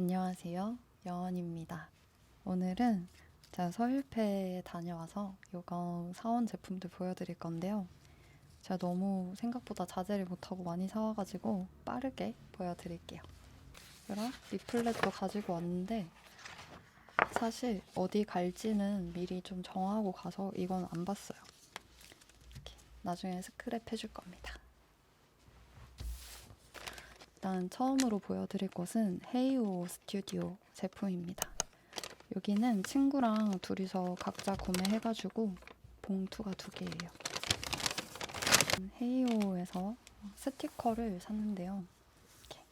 안녕하세요. 여원입니다. 오늘은 제가 서울페에 다녀와서 이거 사온 제품들 보여드릴 건데요. 제가 너무 생각보다 자제를 못하고 많이 사와가지고 빠르게 보여드릴게요. 그럼 리플렛도 가지고 왔는데 사실 어디 갈지는 미리 좀 정하고 가서 이건 안 봤어요. 이렇게 나중에 스크랩 해줄 겁니다. 일단 처음으로 보여드릴 것은 헤이오 스튜디오 제품입니다. 여기는 친구랑 둘이서 각자 구매해가지고 봉투가 2개예요. 헤이오에서 스티커를 샀는데요. 이렇게.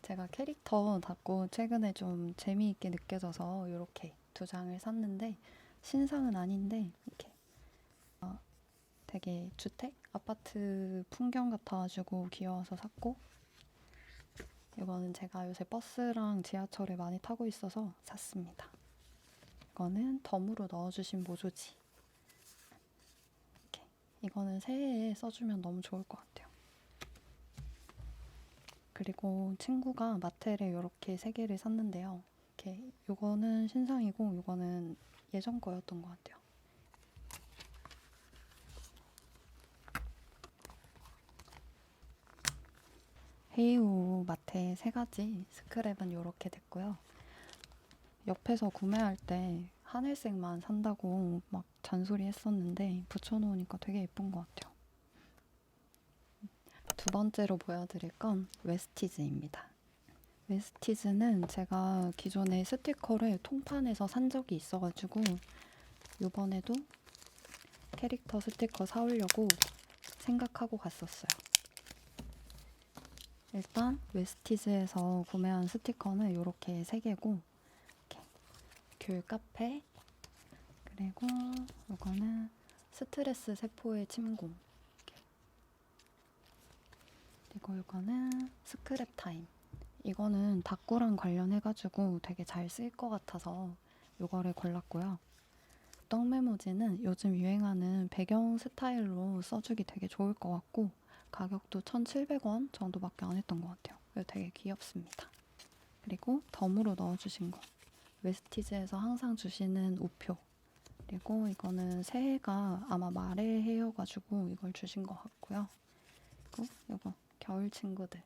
제가 캐릭터 닫고 최근에 좀 재미있게 느껴져서 이렇게 2장을 샀는데 신상은 아닌데 이렇게 되게 주택? 아파트 풍경 같아가지고 귀여워서 샀고, 이거는 제가 요새 버스랑 지하철을 많이 타고 있어서 샀습니다. 이거는 덤으로 넣어주신 모조지. 이렇게. 이거는 새해에 써주면 너무 좋을 것 같아요. 그리고 친구가 마테를 이렇게 3개를 샀는데요. 이렇게 요거는 신상이고 요거는 예전 거였던 것 같아요. 헤이오 마테 3가지 스크랩은 이렇게 됐고요. 옆에서 구매할 때 하늘색만 산다고 막 잔소리 했었는데 붙여놓으니까 되게 예쁜 것 같아요. 2번째로 보여드릴 건 웨스티즈입니다. 웨스티즈는 제가 기존에 스티커를 통판에서 산 적이 있어가지고 이번에도 캐릭터 스티커 사오려고 생각하고 갔었어요. 일단 웨스티즈에서 구매한 스티커는 이렇게 3개고 귤 카페, 그리고 이거는 스트레스 세포의 침공, 그리고 이거는 스크랩 타임. 이거는 다꾸랑 관련해가지고 되게 잘 쓸 것 같아서 이거를 골랐고요. 떡메모지는 요즘 유행하는 배경 스타일로 써주기 되게 좋을 것 같고 가격도 1,700원 정도밖에 안 했던 것 같아요. 그래서 되게 귀엽습니다. 그리고 덤으로 넣어주신 거. 웨스티즈에서 항상 주시는 우표. 그리고 이거는 새해가 아마 말의 해여가지고 이걸 주신 것 같고요. 그리고 이거 겨울 친구들.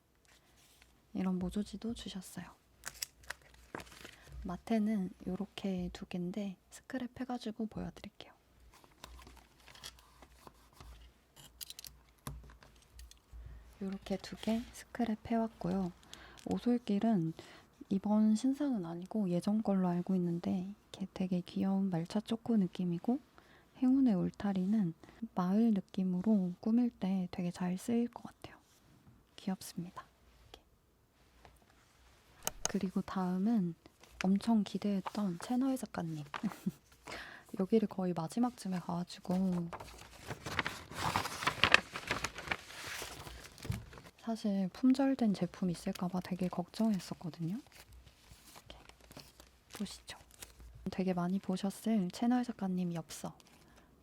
이런 모조지도 주셨어요. 마테는 이렇게 2개인데 스크랩 해가지고 보여드릴게요. 이렇게 2개 스크랩 해왔고요. 오솔길은 이번 신상은 아니고 예전 걸로 알고 있는데 이렇게 되게 귀여운 말차 초코 느낌이고, 행운의 울타리는 마을 느낌으로 꾸밀 때 되게 잘 쓰일 것 같아요. 귀엽습니다. 이렇게. 그리고 다음은 엄청 기대했던 채널 작가님. 여기를 거의 마지막쯤에 가가지고 사실 품절된 제품 있을까봐 되게 걱정했었거든요. 이렇게 보시죠. 되게 많이 보셨을 채널 작가님 엽서.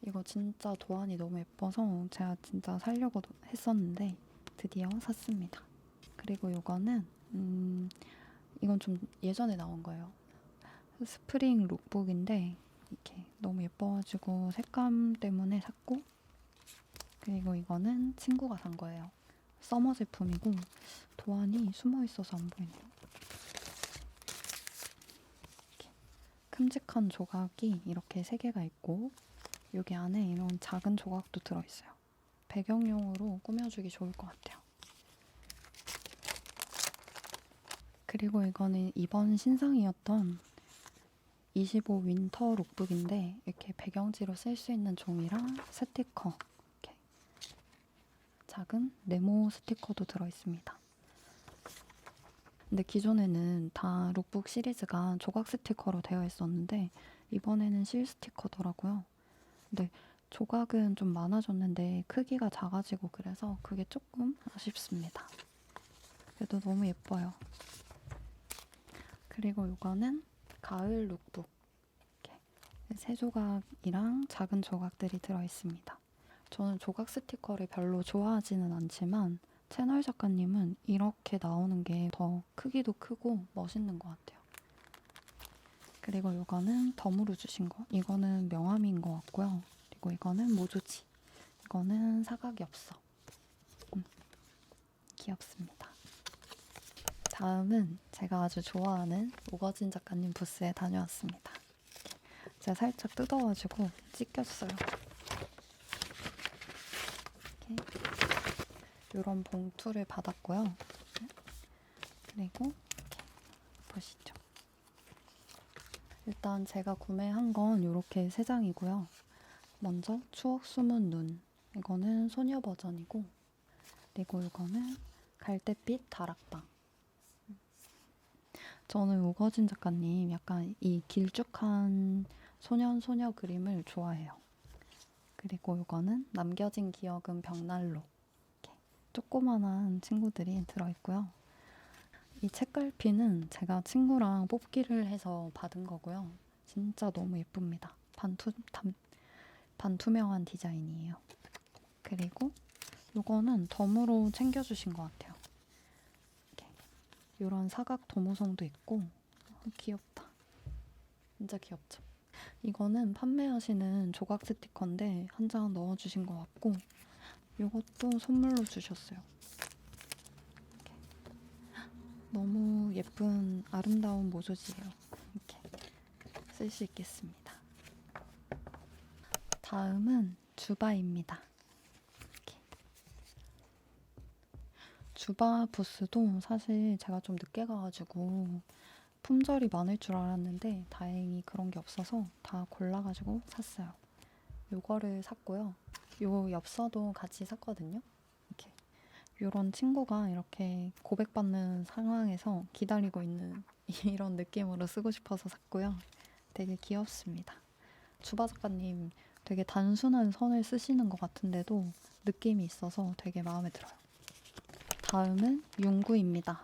이거 진짜 도안이 너무 예뻐서 제가 진짜 사려고 했었는데 드디어 샀습니다. 그리고 이거는 이건 좀 예전에 나온 거예요. 스프링 룩북인데 이렇게 너무 예뻐가지고 색감 때문에 샀고, 그리고 이거는 친구가 산 거예요. 서머 제품이고 도안이 숨어있어서 안 보이네요. 이렇게 큼직한 조각이 이렇게 3개가 있고 여기 안에 이런 작은 조각도 들어있어요. 배경용으로 꾸며주기 좋을 것 같아요. 그리고 이거는 이번 신상이었던 25 윈터 룩북인데 이렇게 배경지로 쓸 수 있는 종이랑 스티커, 이렇게 작은 네모 스티커도 들어있습니다. 근데 기존에는 다 룩북 시리즈가 조각 스티커로 되어 있었는데 이번에는 실 스티커더라고요. 근데 조각은 좀 많아졌는데 크기가 작아지고 그래서 그게 조금 아쉽습니다. 그래도 너무 예뻐요. 그리고 이거는 가을 룩북. 이렇게 3조각이랑 작은 조각들이 들어있습니다. 저는 조각 스티커를 별로 좋아하지는 않지만 채널 작가님은 이렇게 나오는 게 더 크기도 크고 멋있는 것 같아요. 그리고 이거는 덤으로 주신 거. 이거는 명함인 것 같고요. 그리고 이거는 모조지. 이거는 사각이 없어. 귀엽습니다. 다음은 제가 아주 좋아하는 오거진 작가님 부스에 다녀왔습니다. 제가 살짝 뜯어가지고 찢겼어요. 이렇게 이런 봉투를 받았고요. 그리고 이렇게 보시죠. 일단 제가 구매한 건 이렇게 3장이고요. 먼저 추억 숨은 눈. 이거는 소녀 버전이고, 그리고 이거는 갈대빛 다락방. 저는 우거진 작가님 약간 이 길쭉한 소년 소녀 그림을 좋아해요. 그리고 이거는 남겨진 기억은 벽난로. 이렇게 조그만한 친구들이 들어있고요. 이 책갈피는 제가 친구랑 뽑기를 해서 받은 거고요. 진짜 너무 예쁩니다. 반투명한 디자인이에요. 그리고 이거는 덤으로 챙겨주신 것 같아요. 이런 사각 도무송도 있고 귀엽다. 진짜 귀엽죠? 이거는 판매하시는 조각 스티커인데 한 장 넣어주신 것 같고 이것도 선물로 주셨어요. 이렇게. 너무 예쁜 아름다운 모조지예요. 이렇게 쓸 수 있겠습니다. 다음은 주바입니다. 이렇게. 주바 부스도 사실 제가 좀 늦게 가가지고 품절이 많을 줄 알았는데 다행히 그런 게 없어서 다 골라가지고 샀어요. 요거를 샀고요. 요 엽서도 같이 샀거든요. 이렇게 요런 친구가 이렇게 고백받는 상황에서 기다리고 있는 이런 느낌으로 쓰고 싶어서 샀고요. 되게 귀엽습니다. 주바 작가님 되게 단순한 선을 쓰시는 것 같은데도 느낌이 있어서 되게 마음에 들어요. 다음은 용구입니다.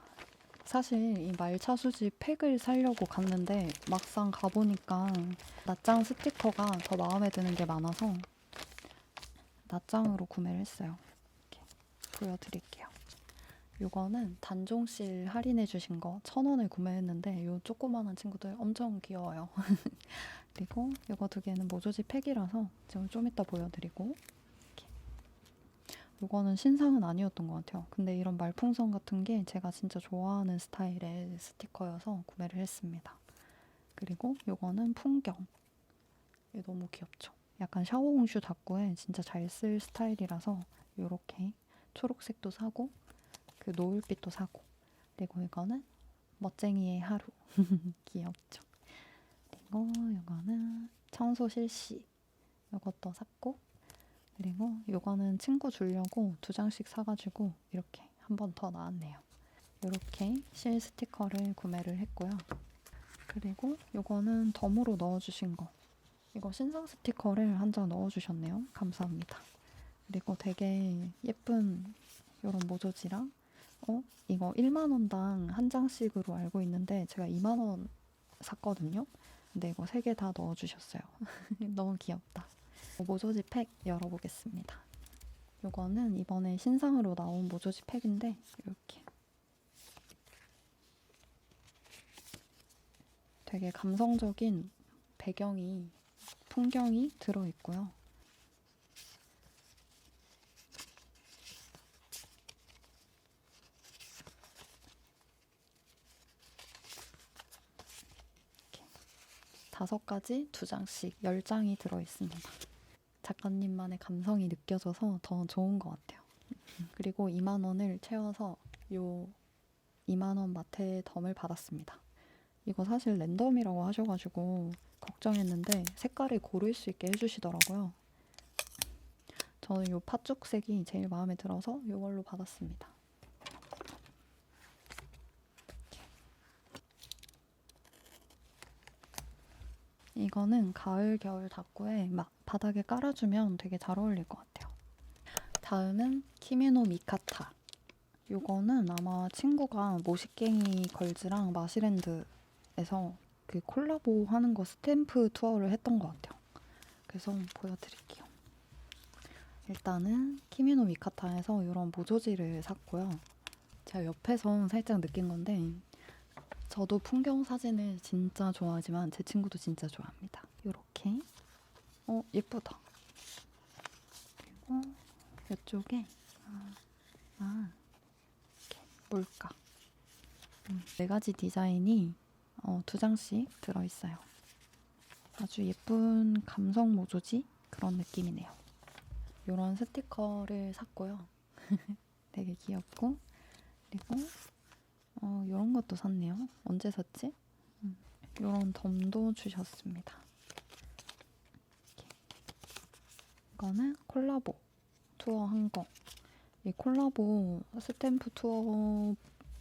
사실 이 말차 수지 팩을 사려고 갔는데 막상 가보니까 낱장 스티커가 더 마음에 드는 게 많아서 낱장으로 구매를 했어요. 이렇게 보여드릴게요. 이거는 단종실 할인해 주신 거 1,000원에 구매했는데 이 조그만한 친구들 엄청 귀여워요. 그리고 이거 2개는 모조지 팩이라서 지금 좀 이따 보여드리고, 이거는 신상은 아니었던 것 같아요. 근데 이런 말풍선 같은 게 제가 진짜 좋아하는 스타일의 스티커여서 구매를 했습니다. 그리고 이거는 풍경. 이게 너무 귀엽죠? 약간 샤오홍슈 다꾸에 진짜 잘 쓸 스타일이라서 이렇게 초록색도 사고 그 노을빛도 사고, 그리고 이거는 멋쟁이의 하루. 귀엽죠? 그리고 이거는 청소 실시. 이것도 샀고, 그리고 이거는 친구 주려고 2장씩 사가지고 이렇게 한 번 더 나왔네요. 이렇게 실 스티커를 구매를 했고요. 그리고 이거는 덤으로 넣어주신 거. 이거 신상 스티커를 한 장 넣어주셨네요. 감사합니다. 그리고 되게 예쁜 이런 모조지랑 이거 1만 원당 한 장씩으로 알고 있는데 제가 2만 원 샀거든요. 근데 이거 3개 다 넣어주셨어요. 너무 귀엽다. 모조지 팩 열어보겠습니다. 이거는 이번에 신상으로 나온 모조지 팩인데 이렇게 되게 감성적인 풍경이 들어있고요. 이렇게 5가지 2장씩 10장이 들어있습니다. 작가님만의 감성이 느껴져서 더 좋은 것 같아요. 그리고 2만 원을 채워서 요 2만 원 마테 덤을 받았습니다. 이거 사실 랜덤이라고 하셔가지고 걱정했는데 색깔을 고를 수 있게 해주시더라고요. 저는 요 팥죽색이 제일 마음에 들어서 이걸로 받았습니다. 이거는 가을 겨울 다꾸에 막 바닥에 깔아주면 되게 잘 어울릴 것 같아요. 다음은 키미노 미카타. 요거는 아마 친구가 모시갱이 걸즈랑 마시랜드에서 그 콜라보 하는 거 스탬프 투어를 했던 것 같아요. 그래서 보여드릴게요. 일단은 키미노 미카타에서 이런 모조지를 샀고요. 제가 옆에서 살짝 느낀 건데 저도 풍경 사진을 진짜 좋아하지만 제 친구도 진짜 좋아합니다. 요렇게 예쁘다. 그리고 이쪽에 이렇게 물감 4가지 디자인이 2장씩 들어있어요. 아주 예쁜 감성 모조지 그런 느낌이네요. 이런 스티커를 샀고요. 되게 귀엽고 그리고 이런 것도 샀네요. 언제 샀지? 이런 덤도 주셨습니다. 이렇게. 이거는 콜라보 투어 한 거. 이 콜라보 스탬프 투어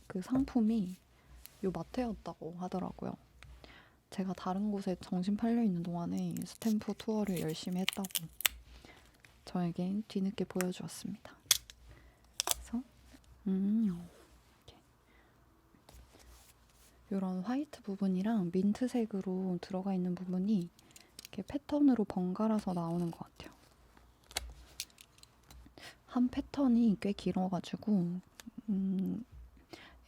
그 상품이 요 마트였다고 하더라고요. 제가 다른 곳에 정신 팔려 있는 동안에 스탬프 투어를 열심히 했다고 저에게 뒤늦게 보여주었습니다. 그래서 이런 화이트 부분이랑 민트색으로 들어가 있는 부분이 이렇게 패턴으로 번갈아서 나오는 것 같아요. 한 패턴이 꽤 길어가지고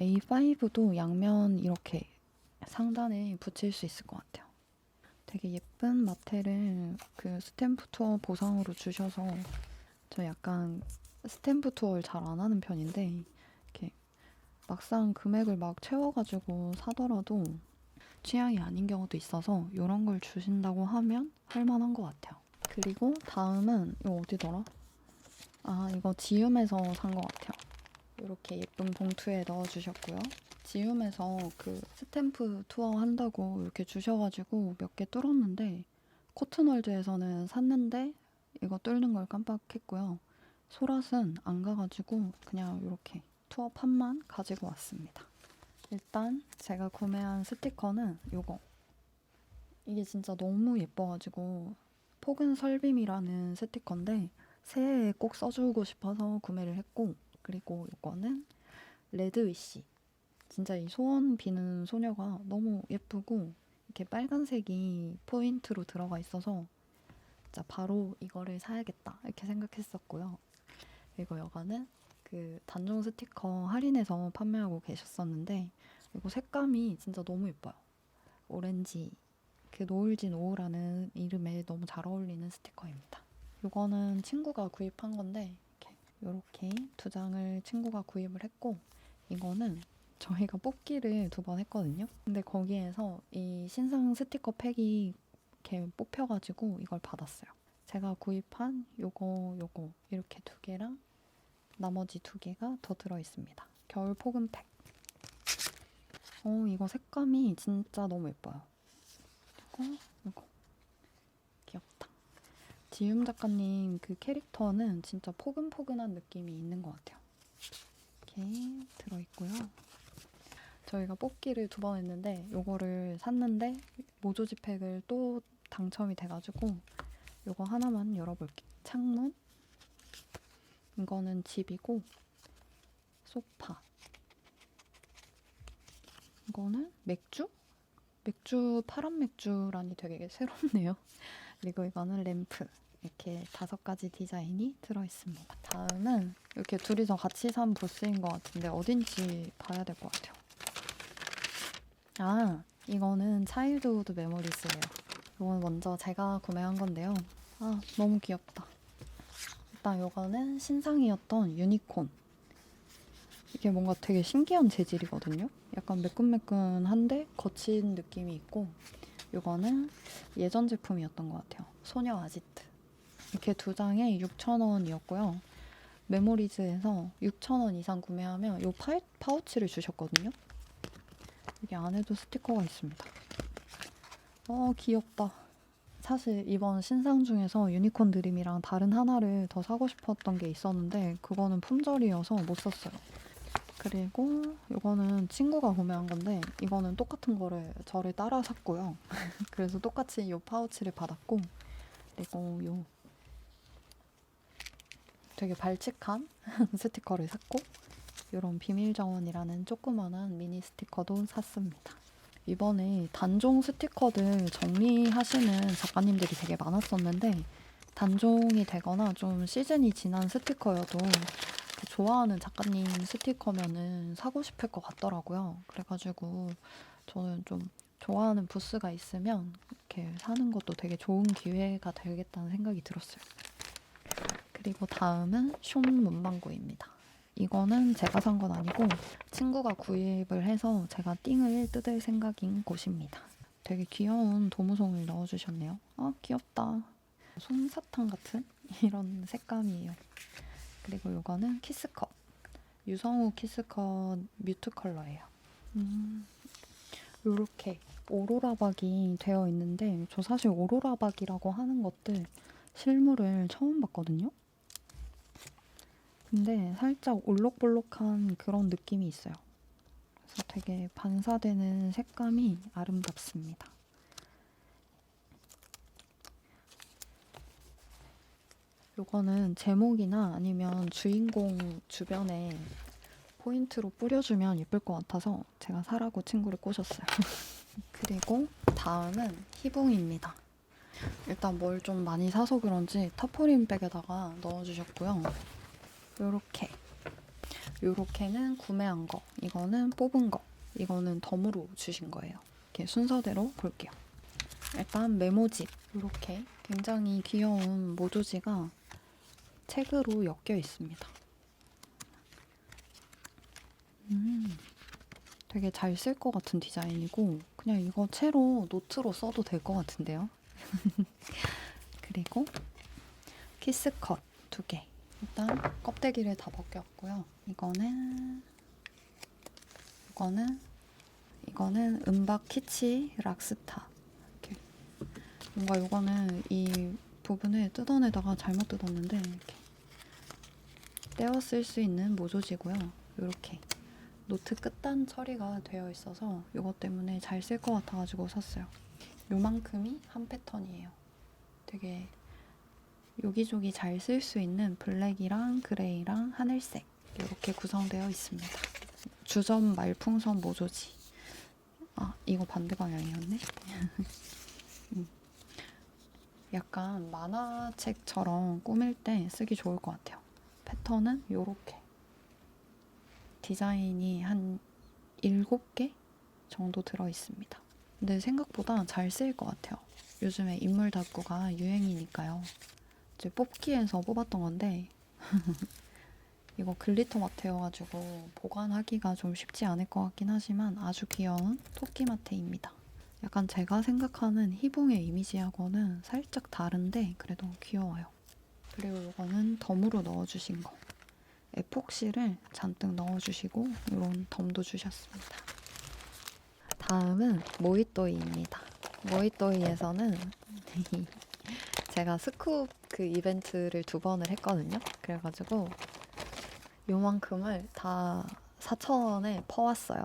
A5도 양면 이렇게 상단에 붙일 수 있을 것 같아요. 되게 예쁜 마테를 그 스탬프 투어 보상으로 주셔서 저 약간 스탬프 투어를 잘 안 하는 편인데 이렇게 막상 금액을 막 채워가지고 사더라도 취향이 아닌 경우도 있어서 이런 걸 주신다고 하면 할만한 것 같아요. 그리고 다음은 이거 어디더라? 이거 지움에서 산 것 같아요. 이렇게 예쁜 봉투에 넣어주셨고요. 지움에서 그 스탬프 투어 한다고 이렇게 주셔가지고 몇 개 뚫었는데 코튼월드에서는 샀는데 이거 뚫는 걸 깜빡했고요. 소랏은 안 가가지고 그냥 이렇게 투어판만 가지고 왔습니다. 일단 제가 구매한 스티커는 요거. 이게 진짜 너무 예뻐가지고 폭은 설빔이라는 스티커인데 새해에 꼭 써주고 싶어서 구매를 했고 그리고 이거는 레드위시. 진짜 이 소원 비는 소녀가 너무 예쁘고 이렇게 빨간색이 포인트로 들어가 있어서 진짜 바로 이거를 사야겠다 이렇게 생각했었고요. 그리고 이거는 그 단종 스티커 할인해서 판매하고 계셨었는데 이거 색감이 진짜 너무 예뻐요. 오렌지 그 노을진 오우라는 이름에 너무 잘 어울리는 스티커입니다. 이거는 친구가 구입한 건데 이렇게 2장을 친구가 구입을 했고 이거는 저희가 뽑기를 2번 했거든요. 근데 거기에서 이 신상 스티커 팩이 이렇게 뽑혀가지고 이걸 받았어요. 제가 구입한 요거 이렇게 2개랑 나머지 2개가 더 들어있습니다. 겨울 폭은 팩. 이거 색감이 진짜 너무 예뻐요. 그리고 이거 귀엽다. 지움 작가님 그 캐릭터는 진짜 포근포근한 느낌이 있는 것 같아요. 이렇게 들어있고요. 저희가 뽑기를 2번 했는데 요거를 샀는데 모조지 팩을 또 당첨이 돼가지고 요거 하나만 열어볼게요. 창문 이거는 집이고 소파 이거는 맥주? 맥주 파란 맥주라니 되게 새롭네요. 그리고 이거는 램프 이렇게 5가지 디자인이 들어있습니다. 다음은 이렇게 둘이서 같이 산 부스인 것 같은데 어딘지 봐야 될 것 같아요. 이거는 차일드우드 메모리스예요. 이건 먼저 제가 구매한 건데요. 너무 귀엽다. 일단 이거는 신상이었던 유니콘. 이게 뭔가 되게 신기한 재질이거든요. 약간 매끈매끈한데 거친 느낌이 있고 이거는 예전 제품이었던 것 같아요. 소녀 아지트. 이렇게 2장에 6,000원이었고요. 메모리즈에서 6,000원 이상 구매하면 이 파우치를 주셨거든요. 여기 안에도 스티커가 있습니다. 귀엽다. 사실 이번 신상 중에서 유니콘 드림이랑 다른 하나를 더 사고 싶었던 게 있었는데 그거는 품절이어서 못 샀어요. 그리고 이거는 친구가 구매한 건데 이거는 똑같은 거를 저를 따라 샀고요. 그래서 똑같이 이 파우치를 받았고 그리고 이 되게 발칙한 스티커를 샀고 이런 비밀정원이라는 조그만한 미니 스티커도 샀습니다. 이번에 단종 스티커들 정리하시는 작가님들이 되게 많았었는데 단종이 되거나 좀 시즌이 지난 스티커여도 좋아하는 작가님 스티커면은 사고 싶을 것 같더라고요. 그래가지고 저는 좀 좋아하는 부스가 있으면 이렇게 사는 것도 되게 좋은 기회가 되겠다는 생각이 들었어요. 그리고 다음은 숀 문방구입니다. 이거는 제가 산 건 아니고 친구가 구입을 해서 제가 띵을 뜯을 생각인 곳입니다. 되게 귀여운 도무송을 넣어주셨네요. 아, 귀엽다. 솜사탕 같은 이런 색감이에요. 그리고 이거는 키스컷. 유성우 키스컷 뮤트 컬러예요. 요렇게 오로라박이 되어 있는데 저 사실 오로라박이라고 하는 것들 실물을 처음 봤거든요. 근데 살짝 올록볼록한 그런 느낌이 있어요. 그래서 되게 반사되는 색감이 아름답습니다. 요거는 제목이나 아니면 주인공 주변에 포인트로 뿌려주면 예쁠 것 같아서 제가 사라고 친구를 꼬셨어요. 그리고 다음은 희붕입니다. 일단 뭘 좀 많이 사서 그런지 타포린 백에다가 넣어주셨고요. 요렇게는 구매한 거, 이거는 뽑은 거, 이거는 덤으로 주신 거예요. 이렇게 순서대로 볼게요. 일단 메모집, 이렇게 굉장히 귀여운 모조지가 책으로 엮여 있습니다. 되게 잘 쓸 것 같은 디자인이고 그냥 이거 채로 노트로 써도 될 것 같은데요. 그리고 키스컷 2개. 일단 껍데기를 다 벗겼고요. 이거는 은박 키치 락스타. 이렇게. 뭔가 이거는 이 부분을 뜯어내다가 잘못 뜯었는데 이렇게 떼어 쓸 수 있는 모조지고요. 이렇게 노트 끝단 처리가 되어 있어서 이것 때문에 잘 쓸 것 같아가지고 샀어요. 요만큼이 한 패턴이에요. 되게 여기저기 잘 쓸 수 있는 블랙이랑 그레이랑 하늘색 이렇게 구성되어 있습니다. 주점 말풍선 모조지. 아, 이거 반대 방향이었네. 약간 만화책처럼 꾸밀 때 쓰기 좋을 것 같아요. 패턴은 요렇게. 디자인이 한 7개 정도 들어있습니다. 근데 생각보다 잘 쓰일 것 같아요. 요즘에 인물 다꾸가 유행이니까요. 이제 뽑기에서 뽑았던 건데 이거 글리터 마테여가지고 보관하기가 좀 쉽지 않을 것 같긴 하지만 아주 귀여운 토끼 마테입니다. 약간 제가 생각하는 희붕의 이미지하고는 살짝 다른데 그래도 귀여워요. 그리고 이거는 덤으로 넣어주신 거. 에폭시를 잔뜩 넣어주시고 이런 덤도 주셨습니다. 다음은 모이또이입니다. 모이또이에서는 제가 스쿱 그 이벤트를 2번을 했거든요. 그래가지고 요만큼을 다 4,000원에 퍼왔어요.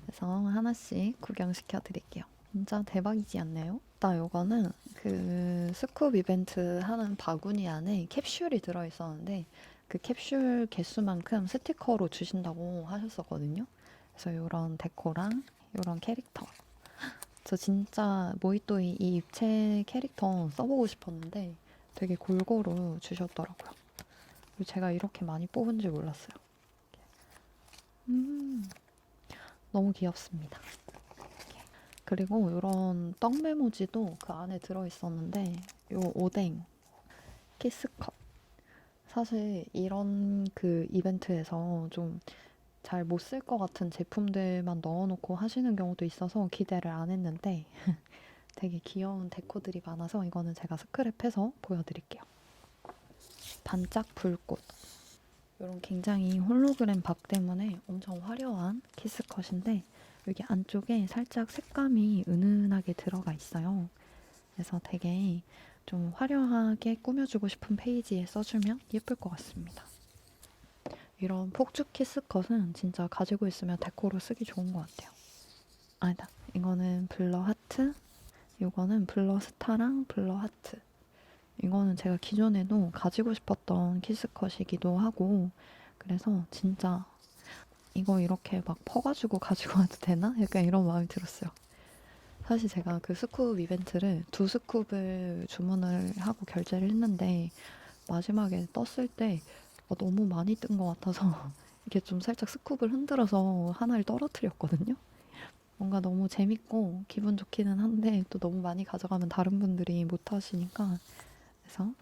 그래서 하나씩 구경시켜 드릴게요. 진짜 대박이지 않나요? 나 요거는 그 스쿱 이벤트 하는 바구니 안에 캡슐이 들어있었는데 그 캡슐 개수만큼 스티커로 주신다고 하셨었거든요. 그래서 요런 데코랑 요런 캐릭터. 저 진짜 모히또이 이 입체 캐릭터 써보고 싶었는데 되게 골고루 주셨더라고요. 그리고 제가 이렇게 많이 뽑은 줄 몰랐어요. 너무 귀엽습니다. 그리고 이런 떡 메모지도 그 안에 들어있었는데 요 오뎅, 키스컵. 사실 이런 그 이벤트에서 좀 잘 못 쓸 것 같은 제품들만 넣어놓고 하시는 경우도 있어서 기대를 안 했는데 되게 귀여운 데코들이 많아서 이거는 제가 스크랩해서 보여드릴게요. 반짝 불꽃. 이런 굉장히 홀로그램 박 때문에 엄청 화려한 키스컷인데 여기 안쪽에 살짝 색감이 은은하게 들어가 있어요. 그래서 되게 좀 화려하게 꾸며주고 싶은 페이지에 써주면 예쁠 것 같습니다. 이런 폭죽 키스컷은 진짜 가지고 있으면 데코로 쓰기 좋은 것 같아요. 아니다. 이거는 블러 하트, 이거는 블러 스타랑 블러 하트. 이거는 제가 기존에도 가지고 싶었던 키스컷이기도 하고 그래서 진짜 이거 이렇게 막 퍼가지고 가지고 와도 되나? 약간 이런 마음이 들었어요. 사실 제가 그 스쿱 이벤트를 2스쿱을 주문을 하고 결제를 했는데 마지막에 떴을 때 너무 많이 뜬 것 같아서 이게 좀 살짝 스쿱을 흔들어서 하나를 떨어뜨렸거든요. 뭔가 너무 재밌고 기분 좋기는 한데 또 너무 많이 가져가면 다른 분들이 못 하시니까. 그래서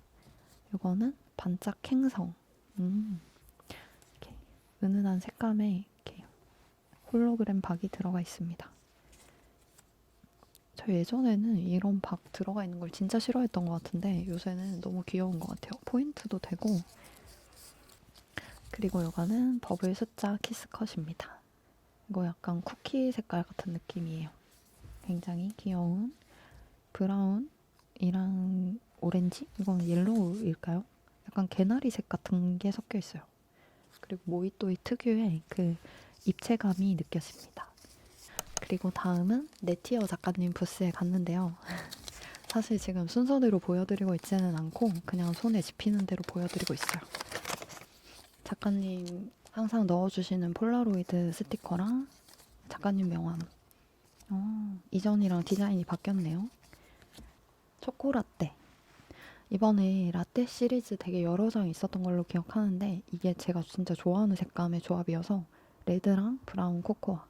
이거는 반짝 행성. 이렇게 은은한 색감에 이렇게 홀로그램 박이 들어가 있습니다. 저 예전에는 이런 박 들어가 있는 걸 진짜 싫어했던 것 같은데 요새는 너무 귀여운 것 같아요. 포인트도 되고. 그리고 이거는 버블 숫자 키스컷입니다. 이거 약간 쿠키 색깔 같은 느낌이에요. 굉장히 귀여운 브라운이랑 오렌지? 이건 옐로우일까요? 약간 개나리색 같은 게 섞여 있어요. 그리고 모히또의 특유의 그 입체감이 느껴집니다. 그리고 다음은 네티어 작가님 부스에 갔는데요. 사실 지금 순서대로 보여드리고 있지는 않고 그냥 손에 집히는 대로 보여드리고 있어요. 작가님 항상 넣어주시는 폴라로이드 스티커랑 작가님 명함. 이전이랑 디자인이 바뀌었네요. 초코라떼. 이번에 라떼 시리즈 되게 여러 장 있었던 걸로 기억하는데 이게 제가 진짜 좋아하는 색감의 조합이어서 레드랑 브라운 코코아.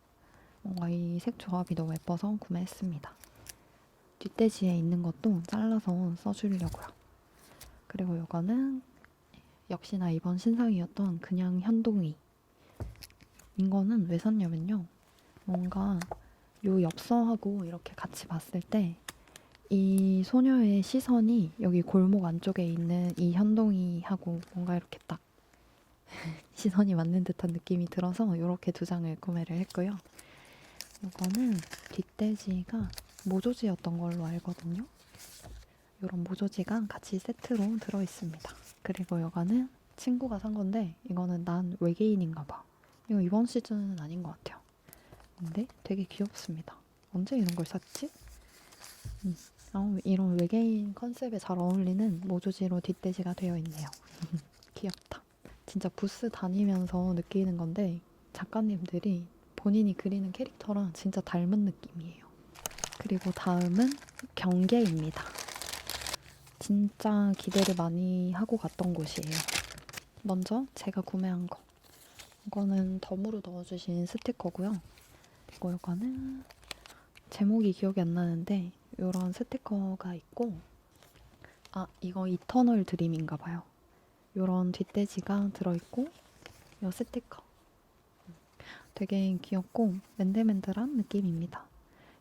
뭔가 이 색 조합이 너무 예뻐서 구매했습니다. 뒷돼지에 있는 것도 잘라서 써주려고요. 그리고 이거는 역시나 이번 신상이었던 그냥 현동이. 이거는 왜 샀냐면요. 뭔가 요 엽서하고 이렇게 같이 봤을 때 이 소녀의 시선이 여기 골목 안쪽에 있는 이 현동이하고 뭔가 이렇게 딱 시선이 맞는 듯한 느낌이 들어서 이렇게 2장을 구매를 했고요. 이거는 뒷돼지가 모조지였던 걸로 알거든요. 이런 모조지가 같이 세트로 들어있습니다. 그리고 이거는 친구가 산 건데 이거는 난 외계인인가 봐. 이거 이번 시즌은 아닌 것 같아요. 근데 되게 귀엽습니다. 언제 이런 걸 샀지? 이런 외계인 컨셉에 잘 어울리는 모조지로 뒷돼지가 되어 있네요. 귀엽다. 진짜 부스 다니면서 느끼는 건데 작가님들이 본인이 그리는 캐릭터랑 진짜 닮은 느낌이에요. 그리고 다음은 경계입니다. 진짜 기대를 많이 하고 갔던 곳이에요. 먼저 제가 구매한 거. 이거는 덤으로 넣어주신 스티커고요. 그리고 이거는 제목이 기억이 안 나는데 이런 스티커가 있고 이거 이터널 드림인가 봐요. 이런 뒷돼지가 들어있고 이 스티커 되게 귀엽고 맨들맨들한 느낌입니다.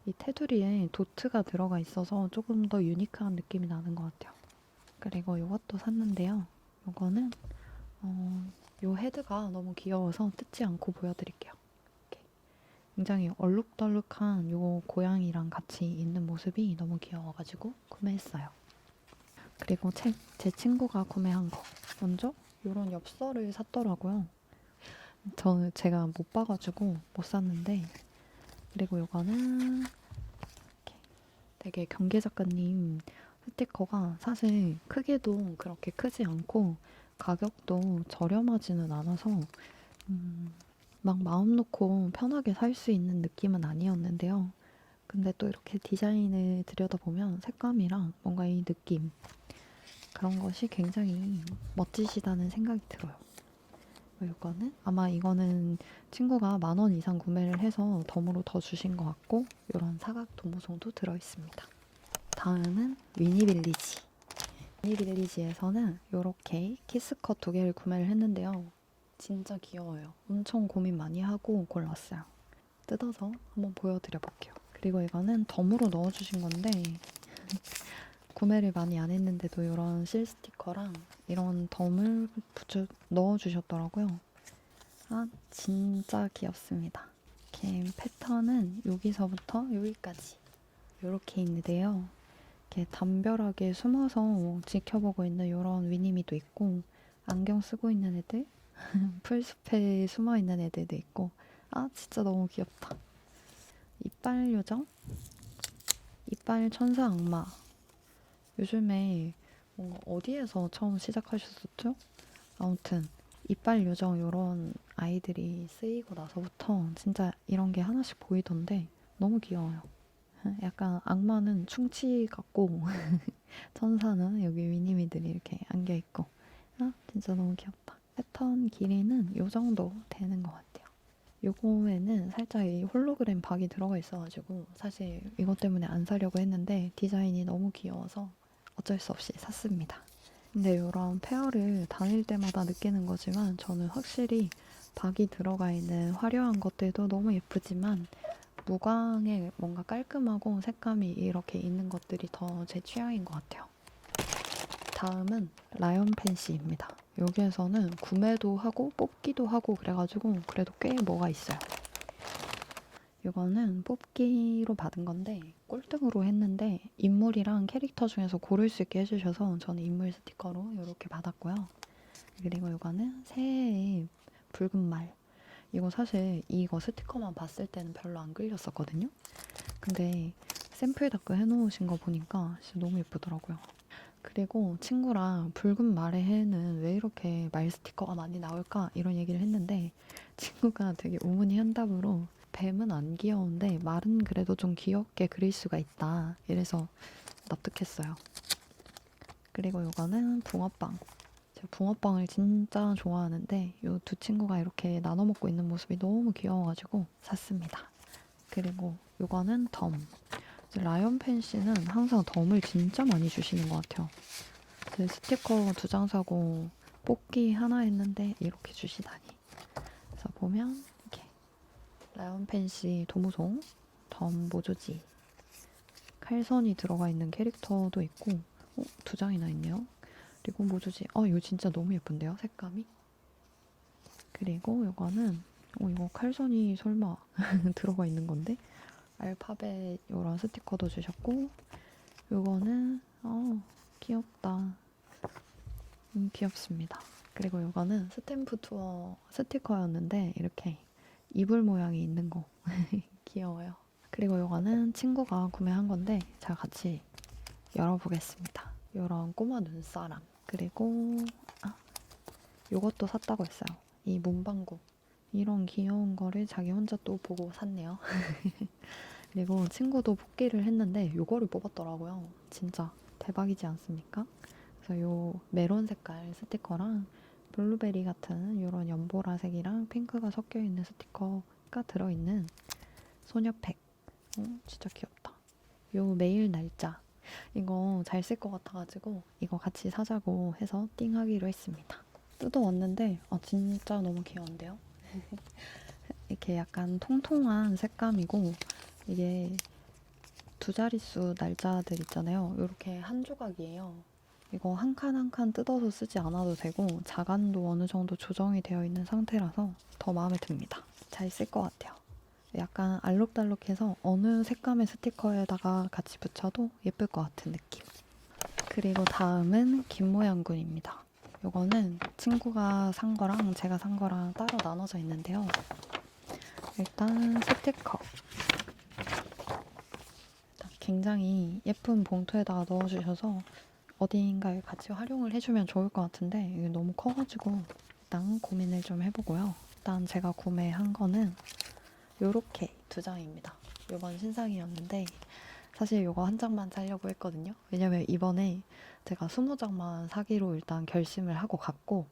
이 테두리에 도트가 들어가 있어서 조금 더 유니크한 느낌이 나는 것 같아요. 그리고 이것도 샀는데요. 이거는 이 헤드가 너무 귀여워서 뜯지 않고 보여드릴게요. 이렇게 굉장히 얼룩덜룩한 이 고양이랑 같이 있는 모습이 너무 귀여워가지고 구매했어요. 그리고 제 친구가 구매한 거. 먼저 이런 엽서를 샀더라고요. 제가 못 봐가지고 못 샀는데. 그리고 이거는 되게 경계 작가님 스티커가 사실 크기도 그렇게 크지 않고 가격도 저렴하지는 않아서 막 마음 놓고 편하게 살 수 있는 느낌은 아니었는데요. 근데 또 이렇게 디자인을 들여다보면 색감이랑 뭔가 이 느낌 그런 것이 굉장히 멋지시다는 생각이 들어요. 이거는 아마 이거는 친구가 10,000원 이상 구매를 해서 덤으로 더 주신 것 같고 이런 사각 도무송도 들어있습니다. 다음은 위니빌리지. 위니빌리지에서는 이렇게 키스컷 2개를 구매를 했는데요. 진짜 귀여워요. 엄청 고민 많이 하고 골랐어요. 뜯어서 한번 보여드려 볼게요. 그리고 이거는 덤으로 넣어주신 건데 구매를 많이 안 했는데도 이런 실 스티커랑 이런 덤을 넣어주셨더라고요. 진짜 귀엽습니다. 이렇게 패턴은 여기서부터 여기까지 이렇게 있는데요. 이렇게 담벼락에 숨어서 지켜보고 있는 이런 위니미도 있고 안경 쓰고 있는 애들 풀숲에 숨어 있는 애들도 있고 진짜 너무 귀엽다. 이빨 요정? 이빨 천사 악마. 요즘에 뭔가 어디에서 처음 시작하셨었죠? 아무튼 이빨 요정 이런 아이들이 쓰이고 나서부터 진짜 이런 게 하나씩 보이던데 너무 귀여워요. 약간 악마는 충치 같고 천사는 여기 미니미들이 이렇게 안겨있고 진짜 너무 귀엽다. 패턴 길이는 이 정도 되는 것 같아요. 요거에는 살짝 이 홀로그램 박이 들어가 있어가지고 사실 이것 때문에 안 사려고 했는데 디자인이 너무 귀여워서 어쩔 수 없이 샀습니다. 근데 이런 페어를 다닐 때마다 느끼는 거지만 저는 확실히 박이 들어가 있는 화려한 것들도 너무 예쁘지만 무광에 뭔가 깔끔하고 색감이 이렇게 있는 것들이 더 제 취향인 것 같아요. 다음은 라이언 팬시입니다. 여기에서는 구매도 하고 뽑기도 하고 그래가지고 그래도 꽤 뭐가 있어요. 이거는 뽑기로 받은 건데 꼴등으로 했는데 인물이랑 캐릭터 중에서 고를 수 있게 해주셔서 저는 인물 스티커로 이렇게 받았고요. 그리고 이거는 새해의 붉은 말. 이거 사실 이거 스티커만 봤을 때는 별로 안 끌렸었거든요. 근데 샘플 다크 해놓으신 거 보니까 진짜 너무 예쁘더라고요. 그리고 친구랑 붉은 말의 해는 왜 이렇게 말 스티커가 많이 나올까? 이런 얘기를 했는데 친구가 되게 우문희 현답으로 뱀은 안 귀여운데 말은 그래도 좀 귀엽게 그릴 수가 있다. 이래서 납득했어요. 그리고 이거는 붕어빵. 제가 붕어빵을 진짜 좋아하는데 이 두 친구가 이렇게 나눠 먹고 있는 모습이 너무 귀여워가지고 샀습니다. 그리고 이거는 덤. 라이언 팬시는 항상 덤을 진짜 많이 주시는 것 같아요. 제 스티커 2장 사고 뽑기 하나 했는데 이렇게 주시다니. 그래서 보면 이렇게 라이언 팬시 도무송, 덤 모조지, 칼선이 들어가 있는 캐릭터도 있고 2장이나 있네요. 그리고 모조지. 이거 진짜 너무 예쁜데요? 색감이? 그리고 이거는 이거 칼선이 설마 들어가 있는 건데? 알파벳 이런 스티커도 주셨고 이거는 귀엽다. 귀엽습니다. 그리고 이거는 스탬프 투어 스티커였는데 이렇게 이불 모양이 있는 거 귀여워요. 그리고 이거는 친구가 구매한 건데 제가 같이 열어보겠습니다. 이런 꼬마 눈사람. 그리고 이것도 샀다고 했어요. 이 문방구. 이런 귀여운 거를 자기 혼자 또 보고 샀네요. 그리고 친구도 뽑기를 했는데 요거를 뽑았더라고요. 진짜 대박이지 않습니까? 그래서 요 메론 색깔 스티커랑 블루베리 같은 이런 연보라색이랑 핑크가 섞여 있는 스티커가 들어있는 소녀팩. 진짜 귀엽다. 요 메일 날짜. 이거 잘 쓸 것 같아가지고 이거 같이 사자고 해서 띵하기로 했습니다. 뜯어왔는데 진짜 너무 귀여운데요? 이렇게 약간 통통한 색감이고 이게 2자릿수 날짜들 있잖아요. 이렇게 한 조각이에요. 이거 한 칸 한 칸 뜯어서 쓰지 않아도 되고 자간도 어느 정도 조정이 되어 있는 상태라서 더 마음에 듭니다. 잘 쓸 것 같아요. 약간 알록달록해서 어느 색감의 스티커에다가 같이 붙여도 예쁠 것 같은 느낌. 그리고 다음은 김모양군입니다. 이거는 친구가 산 거랑 제가 산 거랑 따로 나눠져 있는데요. 일단 스티커. 굉장히 예쁜 봉투에다가 넣어주셔서 어디인가에 같이 활용을 해주면 좋을 것 같은데 이게 너무 커가지고 일단 고민을 좀 해보고요. 일단 제가 구매한 거는 요렇게 2장입니다. 요번 신상이었는데 사실 요거 한 장만 사려고 했거든요. 왜냐면 이번에 제가 20장만 사기로 일단 결심을 하고 갔고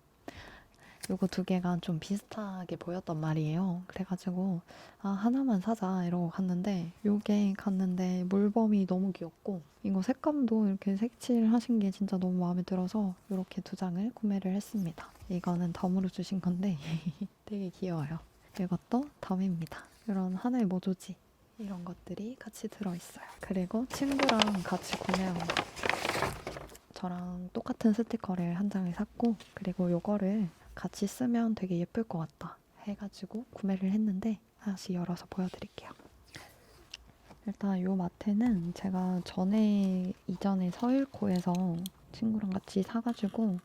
요거 2개가 좀 비슷하게 보였단 말이에요. 그래가지고 하나만 사자 이러고 갔는데 요게 갔는데 물범이 너무 귀엽고 이거 색감도 이렇게 색칠하신 게 진짜 너무 마음에 들어서 이렇게 2장을 구매를 했습니다. 이거는 덤으로 주신 건데 되게 귀여워요. 이것도 덤입니다. 이런 하나의 모조지 이런 것들이 같이 들어있어요. 그리고 친구랑 같이 구매한 거 저랑 똑같은 스티커를 한 장을 샀고 그리고 요거를 같이 쓰면 되게 예쁠 것 같다 해가지고 구매를 했는데 하나씩 열어서 보여드릴게요. 일단 요 마테는 제가 이전에 서일코에서 친구랑 같이 사가지고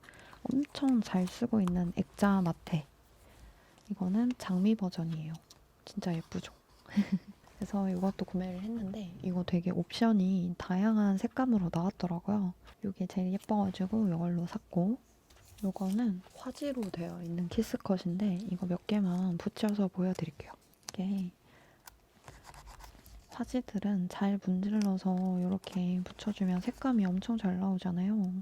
엄청 잘 쓰고 있는 액자 마테. 이거는 장미 버전이에요. 진짜 예쁘죠? 그래서 이것도 구매를 했는데 이거 되게 옵션이 다양한 색감으로 나왔더라고요. 이게 제일 예뻐가지고 이걸로 샀고 이거는 화지로 되어 있는 키스컷인데 이거 몇 개만 붙여서 보여드릴게요. 이게 사지들은 잘 문질러서 이렇게 붙여주면 색감이 엄청 잘 나오잖아요.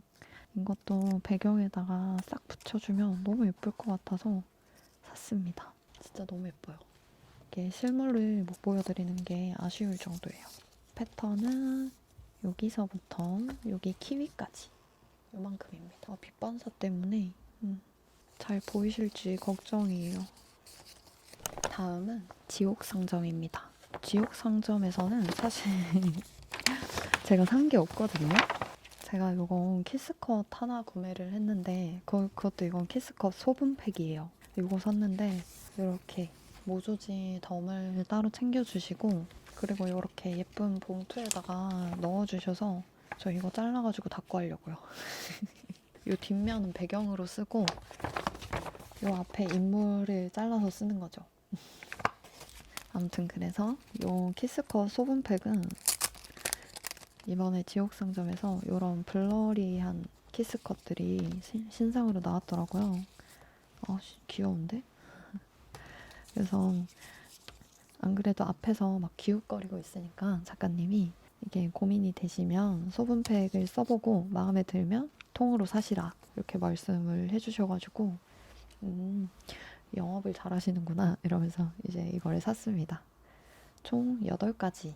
이것도 배경에다가 싹 붙여주면 너무 예쁠 것 같아서 샀습니다. 진짜 너무 예뻐요. 이게 실물을 못 보여드리는 게 아쉬울 정도예요. 패턴은 여기서부터 여기 키위까지 요만큼입니다. 빛 반사 때문에 잘 보이실지 걱정이에요. 다음은 지옥상점입니다. 지옥상점에서는 사실 제가 산 게 없거든요. 제가 이건 키스컷 하나 구매를 했는데 그것도 이건 키스컷 소분팩이에요. 이거 샀는데 이렇게 모조지 덤을 따로 챙겨주시고 그리고 이렇게 예쁜 봉투에다가 넣어주셔서 저 이거 잘라가지고 닦고 하려고요. 이 뒷면은 배경으로 쓰고 이 앞에 인물을 잘라서 쓰는 거죠. 아무튼 그래서 이 키스컷 소분팩은 이번에 지옥상점에서 이런 블러리한 키스컷들이 신상으로 나왔더라고요. 귀여운데? 그래서 안 그래도 앞에서 막 기웃거리고 있으니까 작가님이 이게 고민이 되시면 소분팩을 써보고 마음에 들면 통으로 사시라 이렇게 말씀을 해주셔가지고 영업을 잘 하시는구나 이러면서 이제 이거를 샀습니다. 총 8가지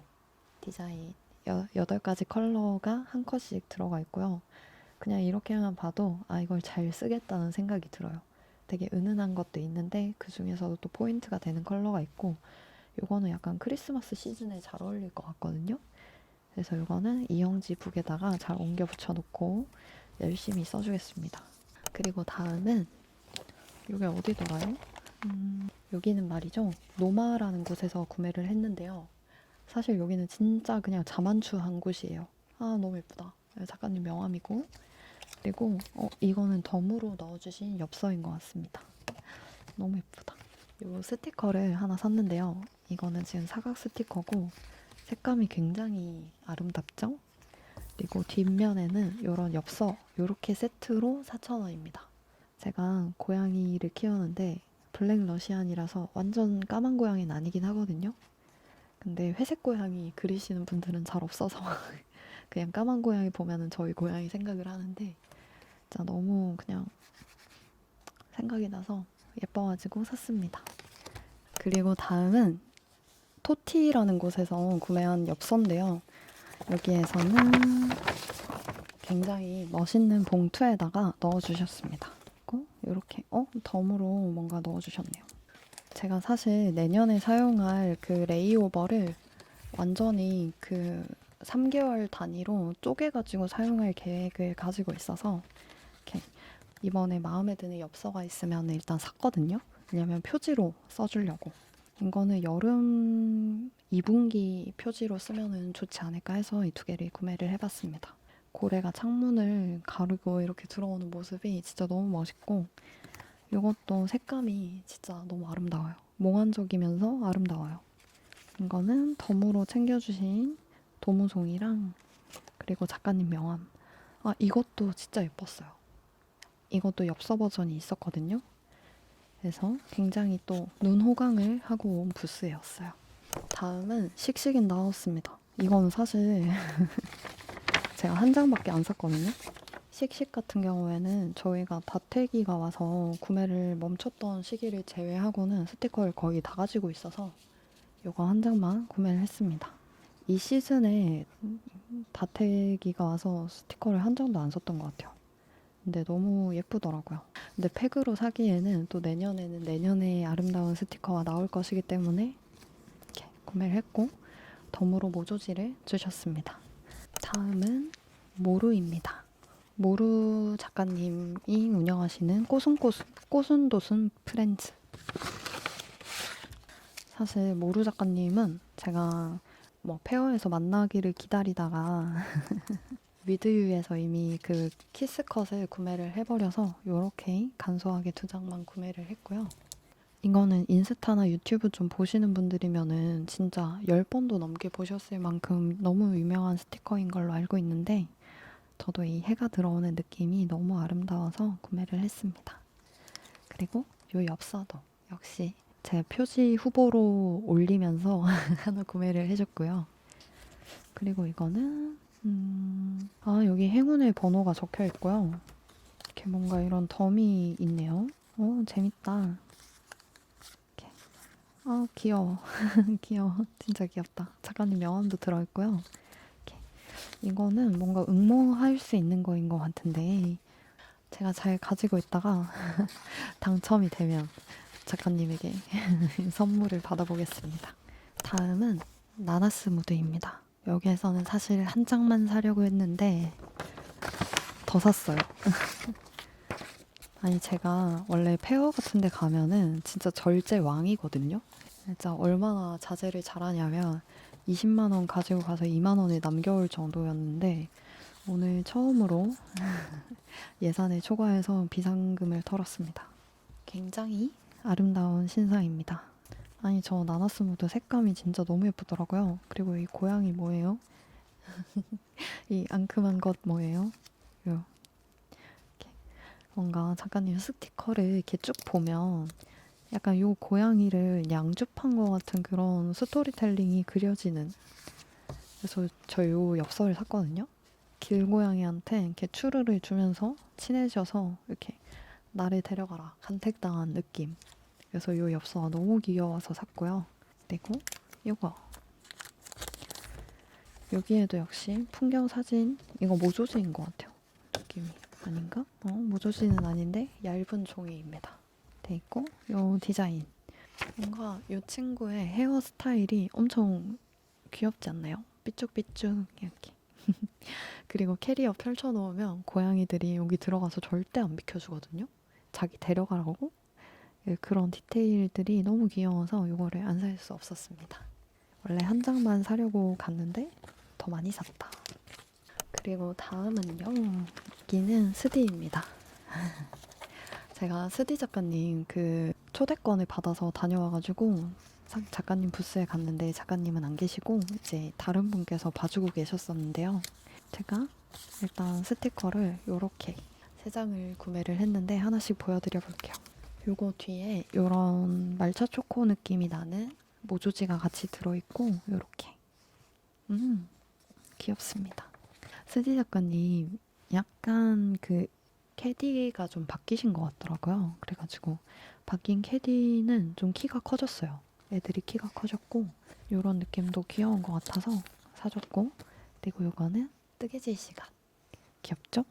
디자인 8가지 컬러가 한 컷씩 들어가 있고요. 그냥 이렇게만 봐도 이걸 잘 쓰겠다는 생각이 들어요. 되게 은은한 것도 있는데 그 중에서도 또 포인트가 되는 컬러가 있고 요거는 약간 크리스마스 시즌에 잘 어울릴 것 같거든요. 그래서 요거는 이영지 북에다가 잘 옮겨 붙여놓고 열심히 써주겠습니다. 그리고 다음은 요게 어디더라요? 여기는 말이죠. 노마라는 곳에서 구매를 했는데요. 사실 여기는 진짜 그냥 자만추한 곳이에요. 너무 예쁘다. 작가님 명함이고 그리고 이거는 덤으로 넣어주신 엽서인 것 같습니다. 너무 예쁘다. 이 스티커를 하나 샀는데요. 이거는 지금 사각 스티커고 색감이 굉장히 아름답죠? 그리고 뒷면에는 이런 엽서 이렇게 세트로 4,000원입니다. 제가 고양이를 키우는데 블랙 러시안이라서 완전 까만 고양이는 아니긴 하거든요. 근데 회색 고양이 그리시는 분들은 잘 없어서 그냥 까만 고양이 보면은 저희 고양이 생각을 하는데 진짜 너무 그냥 생각이 나서 예뻐가지고 샀습니다. 그리고 다음은 토티라는 곳에서 구매한 엽서인데요. 여기에서는 굉장히 멋있는 봉투에다가 넣어주셨습니다. 그리고 이렇게 덤으로 뭔가 넣어주셨네요. 제가 사실 내년에 사용할 그 레이오버를 완전히 그 3개월 단위로 쪼개가지고 사용할 계획을 가지고 있어서 이렇게 이번에 마음에 드는 엽서가 있으면 일단 샀거든요. 왜냐면 표지로 써주려고. 이거는 여름 2분기 표지로 쓰면 좋지 않을까 해서 이 2개를 구매를 해봤습니다. 고래가 창문을 가르고 이렇게 들어오는 모습이 진짜 너무 멋있고 이것도 색감이 진짜 너무 아름다워요. 몽환적이면서 아름다워요. 이거는 덤으로 챙겨주신 도무송이랑 그리고 작가님 명함. 이것도 진짜 예뻤어요. 이것도 엽서 버전이 있었거든요. 그래서 굉장히 또 눈 호강을 하고 온 부스였어요. 다음은 씩씩인 나왔습니다. 이거는 사실 제가 한 장밖에 안 샀거든요. 씩씩 같은 경우에는 저희가 다태기가 와서 구매를 멈췄던 시기를 제외하고는 스티커를 거의 다 가지고 있어서 이거 한 장만 구매를 했습니다. 이 시즌에 다태기가 와서 스티커를 한 장도 안 썼던 것 같아요. 근데 너무 예쁘더라고요. 근데 팩으로 사기에는 또 내년에는 내년에 아름다운 스티커가 나올 것이기 때문에 이렇게 구매를 했고 덤으로 모조지를 주셨습니다. 다음은 모루입니다. 모루 작가님이 운영하시는 꼬순도순 프렌즈. 사실 모루 작가님은 제가 페어에서 만나기를 기다리다가 위드유에서 이미 그 키스컷을 구매를 해버려서 이렇게 간소하게 2장만 구매를 했고요. 이거는 인스타나 유튜브 좀 보시는 분들이면은 진짜 10번도 넘게 보셨을 만큼 너무 유명한 스티커인 걸로 알고 있는데 저도 이 해가 들어오는 느낌이 너무 아름다워서 구매를 했습니다. 그리고 이 엽서도 역시 제 표지 후보로 올리면서 하나 구매를 해줬고요. 그리고 이거는 여기 행운의 번호가 적혀 있고요. 이렇게 뭔가 이런 덤이 있네요. 오, 재밌다. 이렇게. 귀여워. 귀여워. 진짜 귀엽다. 작가님 명함도 들어있고요. 이렇게. 이거는 뭔가 응모할 수 있는 거인 것 같은데 제가 잘 가지고 있다가 당첨이 되면 작가님에게 선물을 받아보겠습니다. 다음은 나나스 무드입니다. 여기에서는 사실 한 장만 사려고 했는데 더 샀어요. 아니 제가 원래 페어 같은 데 가면은 진짜 절제 왕이거든요. 진짜 얼마나 자제를 잘하냐면 20만 원 가지고 가서 2만 원에 남겨올 정도였는데 오늘 처음으로 예산을 초과해서 비상금을 털었습니다. 굉장히 아름다운 신상입니다. 아니 저 나나스 무드 색감이 진짜 너무 예쁘더라고요. 그리고 이 고양이 뭐예요? 이 앙큼한 것 뭐예요? 요. 이렇게 뭔가 작가님 스티커를 이렇게 쭉 보면 약간 요 고양이를 양주판 것 같은 그런 스토리텔링이 그려지는. 그래서 저 요 엽서를 샀거든요. 길고양이한테 이렇게 추르를 주면서 친해져서 이렇게 나를 데려가라 간택당한 느낌. 그래서 요 엽서가 너무 귀여워서 샀고요. 그리고 요거 여기에도 역시 풍경 사진 이거 모조지인 것 같아요. 느낌이 아닌가? 모조지는 아닌데 얇은 종이입니다. 돼 있고 요 디자인 뭔가 요 친구의 헤어스타일이 엄청 귀엽지 않나요? 삐쭉삐쭉 이렇게. 그리고 캐리어 펼쳐놓으면 고양이들이 여기 들어가서 절대 안 비켜주거든요. 자기 데려가라고. 그런 디테일들이 너무 귀여워서 이거를 안 살 수 없었습니다. 원래 한 장만 사려고 갔는데 더 많이 샀다. 그리고 다음은요. 여기는 스디입니다. 제가 스디 작가님 그 초대권을 받아서 다녀와가지고 작가님 부스에 갔는데 작가님은 안 계시고 이제 다른 분께서 봐주고 계셨었는데요. 제가 일단 스티커를 이렇게 3장을 구매를 했는데 하나씩 보여드려 볼게요. 요거 뒤에 요런 말차 초코 느낌이 나는 모조지가 같이 들어있고 요렇게 귀엽습니다. 스디 작가님 약간 그 캐디가 좀 바뀌신 것 같더라고요. 그래가지고 바뀐 캐디는 좀 키가 커졌어요. 애들이 키가 커졌고 요런 느낌도 귀여운 것 같아서 사줬고 그리고 요거는 뜨개질 시간 귀엽죠?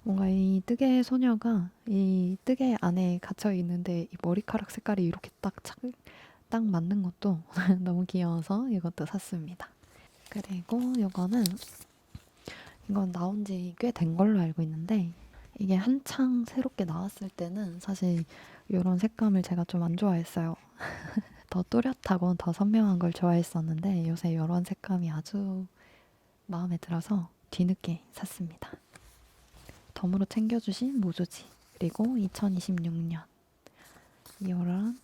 뭔가 이 뜨개 소녀가 이 뜨개 안에 갇혀 있는데 이 머리카락 색깔이 이렇게 딱 맞는 것도 너무 귀여워서 이것도 샀습니다. 그리고 이건 나온 지 꽤 된 걸로 알고 있는데 이게 한창 새롭게 나왔을 때는 사실 이런 색감을 제가 좀 안 좋아했어요. 더 또렷하고 더 선명한 걸 좋아했었는데 요새 이런 색감이 아주 마음에 들어서 뒤늦게 샀습니다. 덤으로 챙겨주신 모조지 그리고 2026년 이런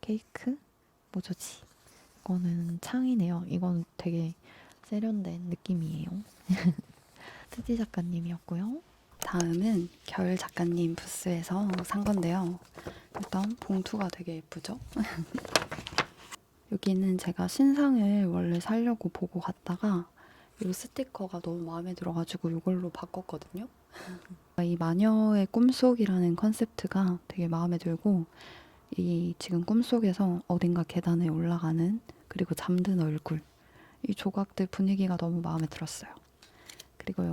케이크 모조지 이거는 창이네요. 이건 되게 세련된 느낌이에요. 스디 작가님이었고요. 다음은 결 작가님 부스에서 산 건데요. 일단 봉투가 되게 예쁘죠? 여기는 제가 신상을 원래 사려고 보고 갔다가 이 스티커가 너무 마음에 들어가지고 이걸로 바꿨거든요. 이 마녀의 꿈속이라는 컨셉트가 되게 마음에 들고 이 지금 꿈속에서 어딘가 계단에 올라가는 그리고 잠든 얼굴 이 조각들 분위기가 너무 마음에 들었어요. 그리고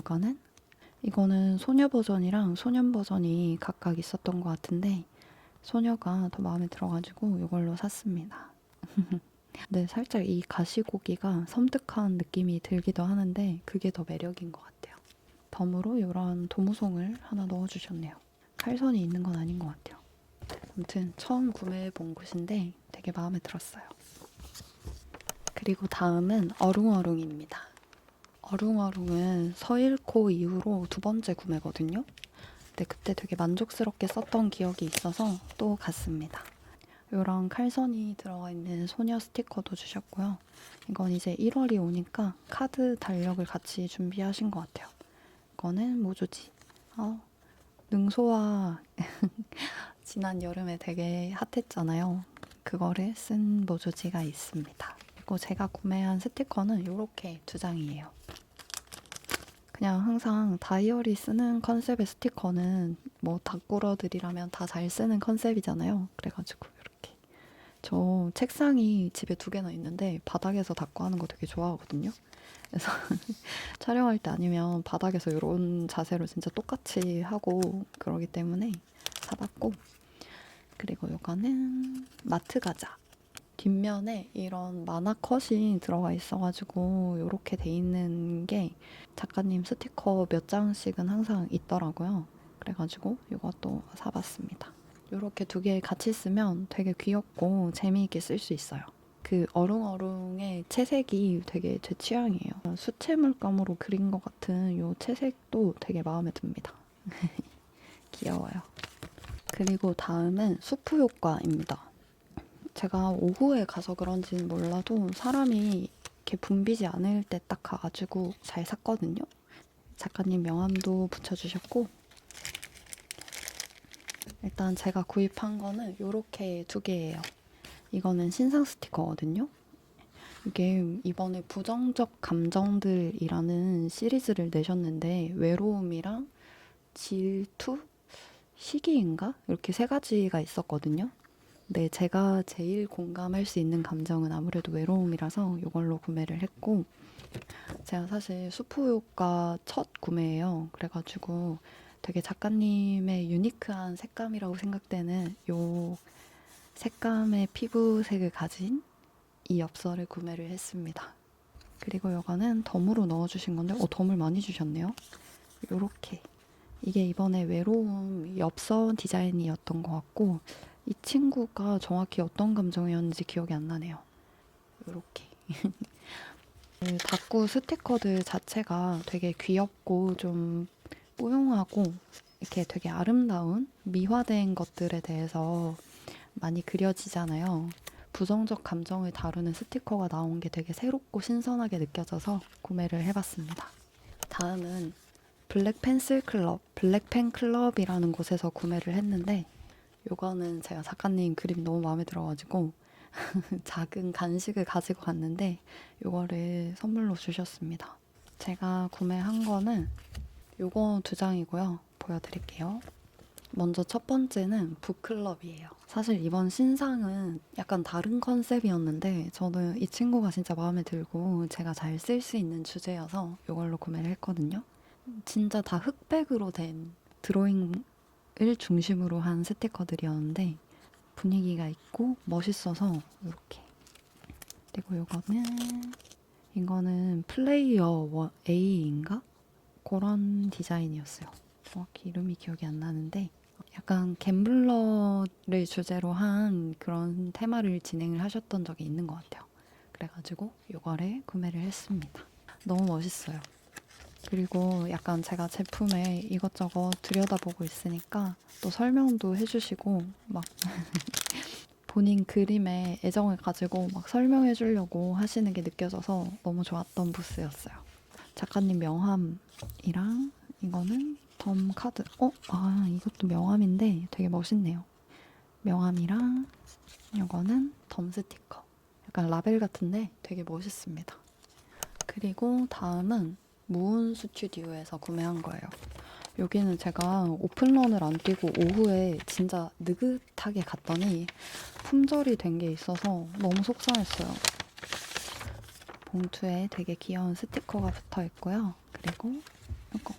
이거는 소녀 버전이랑 소년 버전이 각각 있었던 것 같은데 소녀가 더 마음에 들어가지고 이걸로 샀습니다. 근데 살짝 이 가시고기가 섬뜩한 느낌이 들기도 하는데 그게 더 매력인 것 같아요. 덤으로 이런 도무송을 하나 넣어주셨네요. 칼선이 있는 건 아닌 것 같아요. 아무튼 처음 구매해본 곳인데 되게 마음에 들었어요. 그리고 다음은 어룽어룽입니다. 어룽어룽은 서일코 이후로 2번째 구매거든요. 근데 그때 되게 만족스럽게 썼던 기억이 있어서 또 갔습니다. 이런 칼선이 들어가 있는 소녀 스티커도 주셨고요. 이건 이제 1월이 오니까 카드 달력을 같이 준비하신 것 같아요. 이거는 모조지. 능소화 지난 여름에 되게 핫했잖아요. 그거를 쓴 모조지가 있습니다. 그리고 제가 구매한 스티커는 이렇게 2장이에요. 그냥 항상 다이어리 쓰는 컨셉의 스티커는 뭐 닭꾸러들이라면 다 잘 쓰는 컨셉이잖아요. 그래가지고 이렇게. 저 책상이 집에 2개나 있는데 바닥에서 닦고 하는 거 되게 좋아하거든요. 그래서 촬영할 때 아니면 바닥에서 이런 자세로 진짜 똑같이 하고 그러기 때문에 사봤고, 그리고 이거는 마트 과자. 뒷면에 이런 만화 컷이 들어가 있어가지고 이렇게 돼 있는 게 작가님 스티커 몇 장씩은 항상 있더라고요. 그래가지고 이것도 사봤습니다. 이렇게 2개 같이 쓰면 되게 귀엽고 재미있게 쓸 수 있어요. 그 어룽어룽의 채색이 되게 제 취향이에요. 수채 물감으로 그린 것 같은 이 채색도 되게 마음에 듭니다. 귀여워요. 그리고 다음은 수프 효과입니다. 제가 오후에 가서 그런지는 몰라도 사람이 이렇게 붐비지 않을 때 딱 가가지고 잘 샀거든요. 작가님 명함도 붙여주셨고, 일단 제가 구입한 거는 이렇게 2개예요. 이거는 신상 스티커거든요. 이게 이번에 부정적 감정들이라는 시리즈를 내셨는데 외로움이랑 질투? 시기인가? 이렇게 3가지가 있었거든요. 네, 제가 제일 공감할 수 있는 감정은 아무래도 외로움이라서 이걸로 구매를 했고, 제가 사실 수프 효과 첫 구매예요. 그래가지고 되게 작가님의 유니크한 색감이라고 생각되는 이 색감의 피부색을 가진 이 엽서를 구매를 했습니다. 그리고 이거는 덤으로 넣어주신 건데, 덤을 많이 주셨네요. 요렇게. 이게 이번에 외로움 엽서 디자인이었던 것 같고, 이 친구가 정확히 어떤 감정이었는지 기억이 안 나네요. 요렇게. 다꾸 스티커들 자체가 되게 귀엽고 좀 뽀용하고 이렇게 되게 아름다운 미화된 것들에 대해서 많이 그려지잖아요. 부정적 감정을 다루는 스티커가 나온 게 되게 새롭고 신선하게 느껴져서 구매를 해봤습니다. 다음은 블랙펜슬 클럽, 블랙펜 클럽이라는 곳에서 구매를 했는데, 요거는 제가 작가님 그림이 너무 마음에 들어가지고 작은 간식을 가지고 갔는데 요거를 선물로 주셨습니다. 제가 구매한 거는 요거 2장이고요. 보여드릴게요. 먼저 첫 번째는 북클럽이에요. 사실 이번 신상은 약간 다른 컨셉이었는데 저는 이 친구가 진짜 마음에 들고 제가 잘 쓸 수 있는 주제여서 이걸로 구매를 했거든요. 진짜 다 흑백으로 된 드로잉을 중심으로 한 스티커들이었는데 분위기가 있고 멋있어서 이렇게. 그리고 이거는 플레이어 A인가? 그런 디자인이었어요. 정확히 이름이 기억이 안 나는데 약간 갬블러를 주제로 한 그런 테마를 진행을 하셨던 적이 있는 것 같아요. 그래가지고 이거를 구매를 했습니다. 너무 멋있어요. 그리고 약간 제가 제품에 이것저것 들여다보고 있으니까 또 설명도 해주시고 막 본인 그림에 애정을 가지고 막 설명해 주려고 하시는 게 느껴져서 너무 좋았던 부스였어요. 작가님 명함이랑 이거는 덤 카드. 이것도 명함인데 되게 멋있네요. 명함이랑 이거는 덤 스티커. 약간 라벨 같은데 되게 멋있습니다. 그리고 다음은 무운 스튜디오에서 구매한 거예요. 여기는 제가 오픈런을 안 뛰고 오후에 진짜 느긋하게 갔더니 품절이 된 게 있어서 너무 속상했어요. 봉투에 되게 귀여운 스티커가 붙어 있고요. 그리고 이거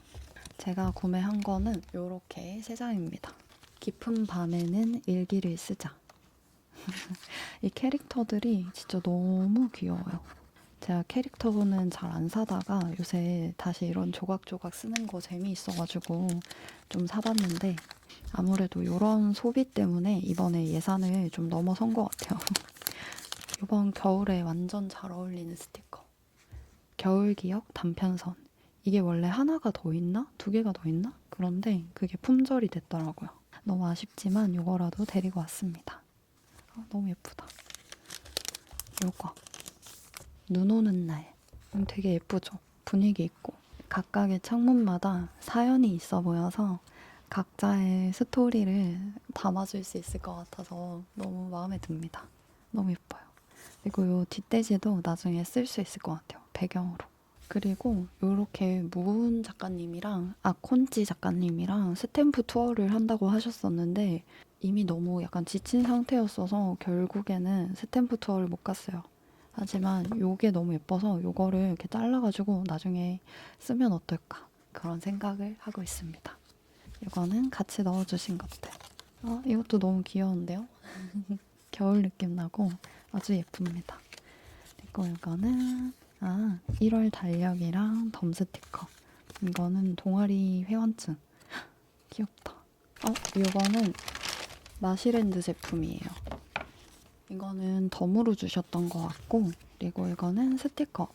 제가 구매한 거는 이렇게 3장입니다. 깊은 밤에는 일기를 쓰자. 이 캐릭터들이 진짜 너무 귀여워요. 제가 캐릭터는 잘 안 사다가 요새 다시 이런 조각조각 쓰는 거 재미있어가지고 좀 사봤는데 아무래도 이런 소비 때문에 이번에 예산을 좀 넘어선 것 같아요. 이번 겨울에 완전 잘 어울리는 스티커. 겨울기억 단편선. 이게 원래 하나가 더 있나? 2개가 더 있나? 그런데 그게 품절이 됐더라고요. 너무 아쉽지만 이거라도 데리고 왔습니다. 너무 예쁘다. 요거. 눈 오는 날. 되게 예쁘죠? 분위기 있고. 각각의 창문마다 사연이 있어 보여서 각자의 스토리를 담아줄 수 있을 것 같아서 너무 마음에 듭니다. 너무 예뻐요. 그리고 요 뒷돼지도 나중에 쓸 수 있을 것 같아요. 배경으로. 그리고 요렇게 무은 작가님이랑 콘지 작가님이랑 스탬프 투어를 한다고 하셨었는데 이미 너무 약간 지친 상태였어서 결국에는 스탬프 투어를 못 갔어요. 하지만 요게 너무 예뻐서 요거를 이렇게 잘라가지고 나중에 쓰면 어떨까 그런 생각을 하고 있습니다. 이거는 같이 넣어주신 것들. 이것도 너무 귀여운데요? 겨울 느낌 나고 아주 예쁩니다. 그리고 이거는 1월 달력이랑 덤 스티커. 이거는 동아리 회원증. 귀엽다. 이거는 마시랜드 제품이에요. 이거는 덤으로 주셨던 것 같고, 그리고 이거는 스티커.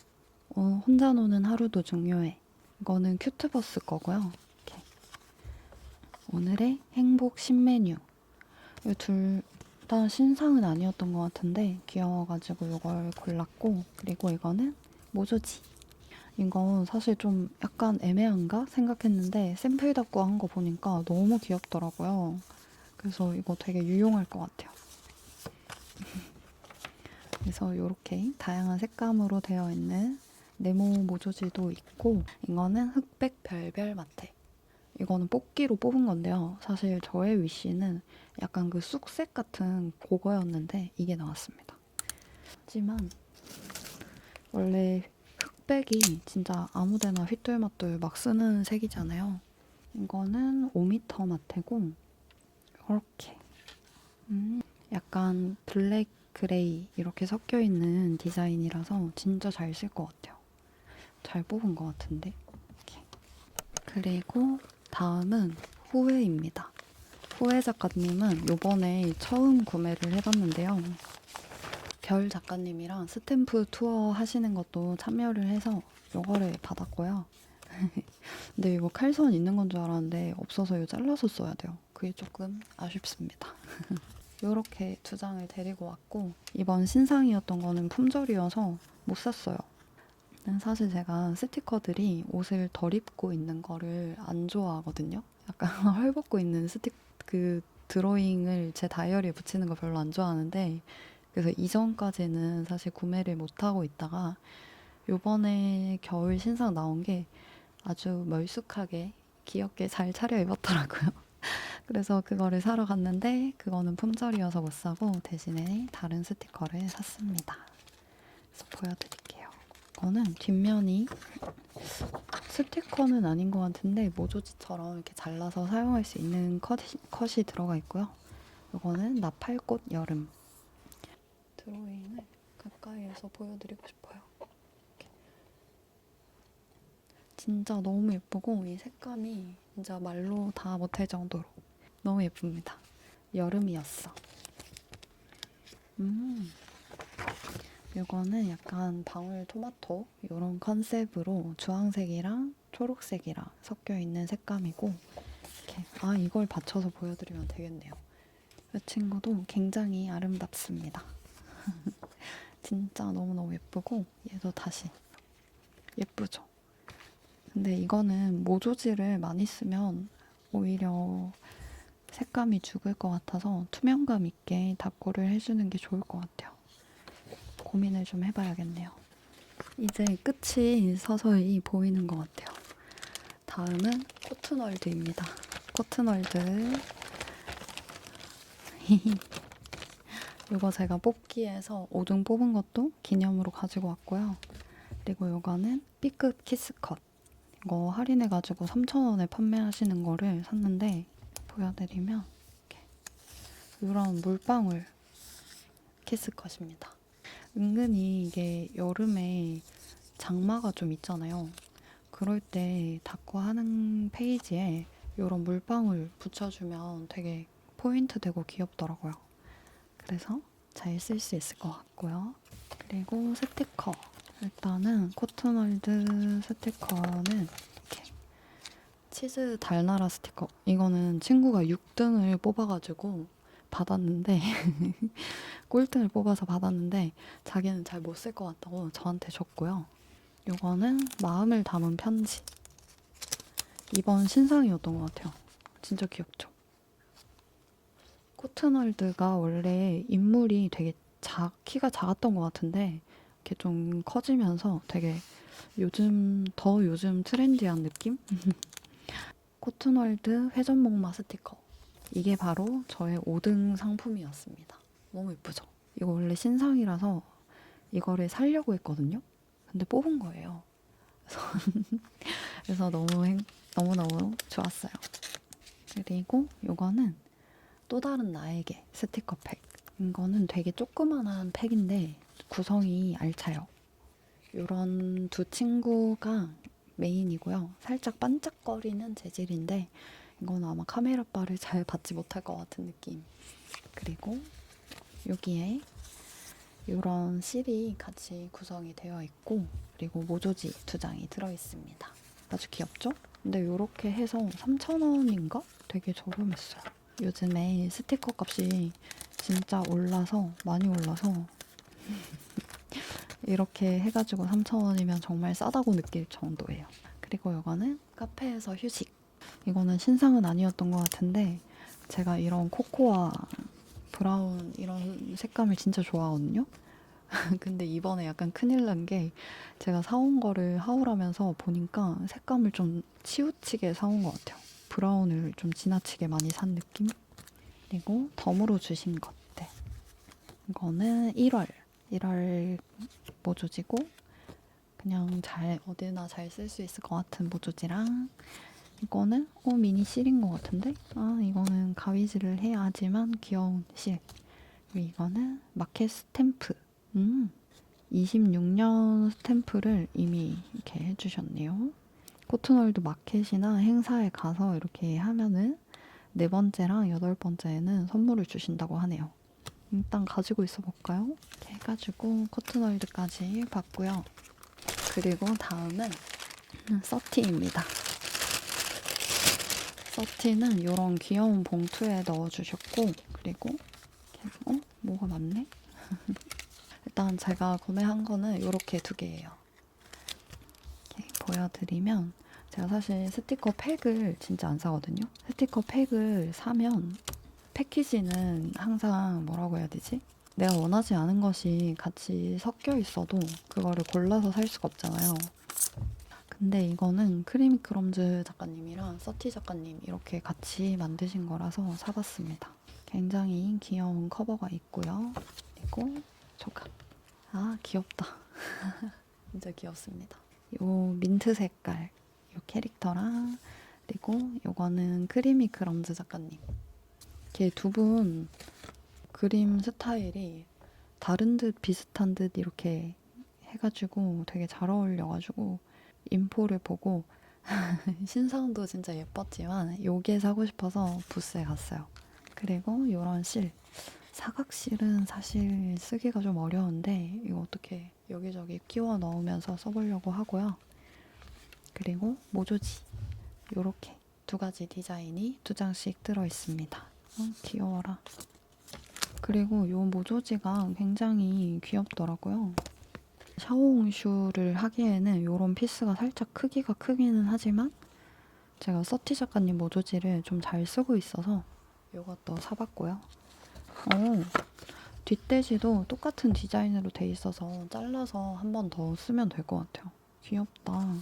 혼자 노는 하루도 중요해. 이거는 큐트버스 거고요. 이렇게. 오늘의 행복 신메뉴. 이 둘 다 신상은 아니었던 것 같은데 귀여워가지고 이걸 골랐고, 그리고 이거는 모조지. 이거 사실 좀 약간 애매한가 생각했는데 샘플 답고 한 거 보니까 너무 귀엽더라고요. 그래서 이거 되게 유용할 것 같아요. 그래서 이렇게 다양한 색감으로 되어 있는 네모 모조지도 있고, 이거는 흑백 별별 마테. 이거는 뽑기로 뽑은 건데요. 사실 저의 위시는 약간 그 쑥색 같은 그거였는데 이게 나왔습니다. 하지만 원래 흑백이 진짜 아무데나 휘뚤마뚤 막 쓰는 색이잖아요. 이거는 5m 마테고 이렇게 약간 블랙, 그레이 이렇게 섞여 있는 디자인이라서 진짜 잘 쓸 것 같아요. 잘 뽑은 것 같은데. 이렇게. 그리고 다음은 후회입니다. 후회 작가님은 요번에 처음 구매를 해봤는데요. 별 작가님이랑 스탬프 투어 하시는 것도 참여를 해서 요거를 받았고요. 근데 이거 칼선 있는 건 줄 알았는데 없어서 이거 잘라서 써야 돼요. 그게 조금 아쉽습니다. 요렇게 두 장을 데리고 왔고, 이번 신상이었던 거는 품절이어서 못 샀어요. 사실 제가 스티커들이 옷을 덜 입고 있는 거를 안 좋아하거든요. 약간 헐벗고 있는 그 드로잉을 제 다이어리에 붙이는 거 별로 안 좋아하는데, 그래서 이전까지는 사실 구매를 못 하고 있다가 요번에 겨울 신상 나온 게 아주 멀쑥하게 귀엽게 잘 차려입었더라고요. 그래서 그거를 사러 갔는데 그거는 품절이어서 못 사고 대신에 다른 스티커를 샀습니다. 그래서 보여드릴게요. 이거는 뒷면이 스티커는 아닌 것 같은데 모조지처럼 이렇게 잘라서 사용할 수 있는 컷이 들어가 있고요. 이거는 나팔꽃 여름. 드로잉을 가까이에서 보여드리고 싶어요. 이렇게. 진짜 너무 예쁘고 이 색감이 진짜 말로 다 못할 정도로 너무 예쁩니다. 여름이었어. 이거는 약간 방울토마토 이런 컨셉으로 주황색이랑 초록색이랑 섞여 있는 색감이고, 이렇게 이걸 받쳐서 보여드리면 되겠네요. 이 친구도 굉장히 아름답습니다. 진짜 너무너무 예쁘고 얘도 다시 예쁘죠? 근데 이거는 모조지를 많이 쓰면 오히려 색감이 죽을 것 같아서 투명감 있게 답고를 해주는 게 좋을 것 같아요. 고민을 좀 해봐야겠네요. 이제 끝이 서서히 보이는 것 같아요. 다음은 코튼월드입니다. 코튼월드. 이거 제가 뽑기에서 5등 뽑은 것도 기념으로 가지고 왔고요. 그리고 이거는 B급 키스컷. 이거 할인해가지고 3,000원에 판매하시는 거를 샀는데 보여드리면 이렇게 이런 물방울 키스컷입니다. 은근히 이게 여름에 장마가 좀 있잖아요. 그럴 때 닦고 하는 페이지에 이런 물방울 붙여주면 되게 포인트 되고 귀엽더라고요. 그래서 잘 쓸 수 있을 것 같고요. 그리고 스티커. 일단은 코튼월드 스티커는 이렇게 치즈 달나라 스티커. 이거는 친구가 6등을 뽑아가지고 받았는데 꼴등을 뽑아서 받았는데 자기는 잘 못 쓸 것 같다고 저한테 줬고요. 이거는 마음을 담은 편지. 이번 신상이었던 것 같아요. 진짜 귀엽죠? 코튼월드가 원래 인물이 되게 키가 작았던 것 같은데 이렇게 좀 커지면서 되게 요즘 트렌디한 느낌? 코튼월드 회전목마 스티커. 이게 바로 저의 5등 상품이었습니다. 너무 예쁘죠? 이거 원래 신상이라서 이거를 사려고 했거든요. 근데 뽑은 거예요. 그래서 너무너무 좋았어요. 그리고 이거는 또 다른 나에게 스티커 팩. 이거는 되게 조그만한 팩인데 구성이 알차요. 이런 두 친구가 메인이고요. 살짝 반짝거리는 재질인데 이건 아마 카메라 바를 잘 받지 못할 것 같은 느낌. 그리고 여기에 이런 실이 같이 구성이 되어 있고 그리고 모조지 2장이 들어있습니다. 아주 귀엽죠? 근데 이렇게 해서 3,000원인가? 되게 저렴했어요. 요즘에 스티커 값이 진짜 많이 올라서 이렇게 해가지고 3,000원이면 정말 싸다고 느낄 정도예요. 그리고 이거는 카페에서 휴식. 이거는 신상은 아니었던 것 같은데 제가 이런 코코아, 브라운 이런 색감을 진짜 좋아하거든요. 근데 이번에 약간 큰일 난 게 제가 사온 거를 하울하면서 보니까 색감을 좀 치우치게 사온 것 같아요. 브라운을 좀 지나치게 많이 산 느낌? 그리고 덤으로 주신 것들. 이거는 1월 모조지고 그냥 어디나 잘 쓸 수 있을 것 같은 모조지랑 이거는 미니 실인 것 같은데 이거는 가위질을 해야 하지만 귀여운 실. 그리고 이거는 마켓 스탬프. 26년 스탬프를 이미 이렇게 해주셨네요. 코튼월드 마켓이나 행사에 가서 이렇게 하면은 4번째랑 8번째에는 선물을 주신다고 하네요. 일단 가지고 있어 볼까요? 이렇게 해가지고 코튼월드까지 받고요. 그리고 다음은 서티입니다. 서티는 이런 귀여운 봉투에 넣어주셨고 그리고 뭐가 많네? 일단 제가 구매한 거는 이렇게 2개예요. 이렇게 보여드리면 제가 사실 스티커 팩을 진짜 안 사거든요. 스티커 팩을 사면 패키지는 항상 뭐라고 해야 되지? 내가 원하지 않은 것이 같이 섞여 있어도 그거를 골라서 살 수가 없잖아요. 근데 이거는 크림크럼즈 작가님이랑 서티 작가님 이렇게 같이 만드신 거라서 사봤습니다. 굉장히 귀여운 커버가 있고요. 그리고 조각. 귀엽다. 진짜 귀엽습니다. 요 민트 색깔 요 캐릭터랑 그리고 요거는 크리미크럼즈 작가님. 이렇게 두 분 그림 스타일이 다른 듯 비슷한 듯 이렇게 해가지고 되게 잘 어울려가지고 인포를 보고 신상도 진짜 예뻤지만 요게 사고 싶어서 부스에 갔어요. 그리고 요런 실. 사각실은 사실 쓰기가 좀 어려운데 이거 어떻게 여기저기 끼워 넣으면서 써보려고 하고요. 그리고 모조지. 요렇게 2가지 디자인이 2장씩 들어있습니다. 귀여워라. 그리고 요 모조지가 굉장히 귀엽더라고요. 샤오홍슈를 하기에는 요런 피스가 살짝 크기가 크기는 하지만 제가 서티 작가님 모조지를 좀 잘 쓰고 있어서 요것도 사봤고요. 뒷대지도 똑같은 디자인으로 돼 있어서 잘라서 한 번 더 쓰면 될 것 같아요. 귀엽다.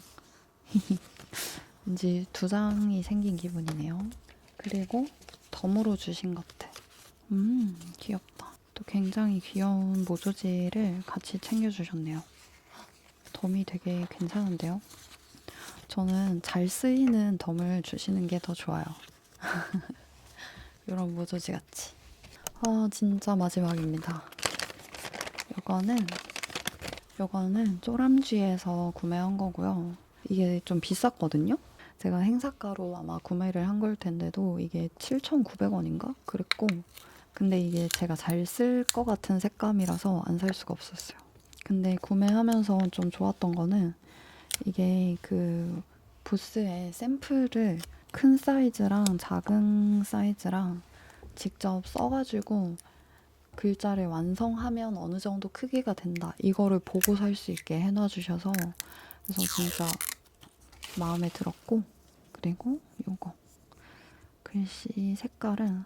왠지 2장이 생긴 기분이네요. 그리고 덤으로 주신 것들. 귀엽다. 또 굉장히 귀여운 모조지를 같이 챙겨주셨네요. 덤이 되게 괜찮은데요? 저는 잘 쓰이는 덤을 주시는 게 더 좋아요. 이런 모조지 같이. 진짜 마지막입니다. 요거는 쪼람쥐에서 구매한 거고요. 이게 좀 비쌌거든요? 제가 행사가로 아마 구매를 한 걸 텐데도 이게 7,900원인가? 그랬고 근데 이게 제가 잘 쓸 것 같은 색감이라서 안 살 수가 없었어요. 근데 구매하면서 좀 좋았던 거는 이게 그 부스에 샘플을 큰 사이즈랑 작은 사이즈랑 직접 써가지고 글자를 완성하면 어느 정도 크기가 된다. 이거를 보고 살 수 있게 해놔주셔서 그래서 진짜 마음에 들었고 그리고 요거 글씨 색깔은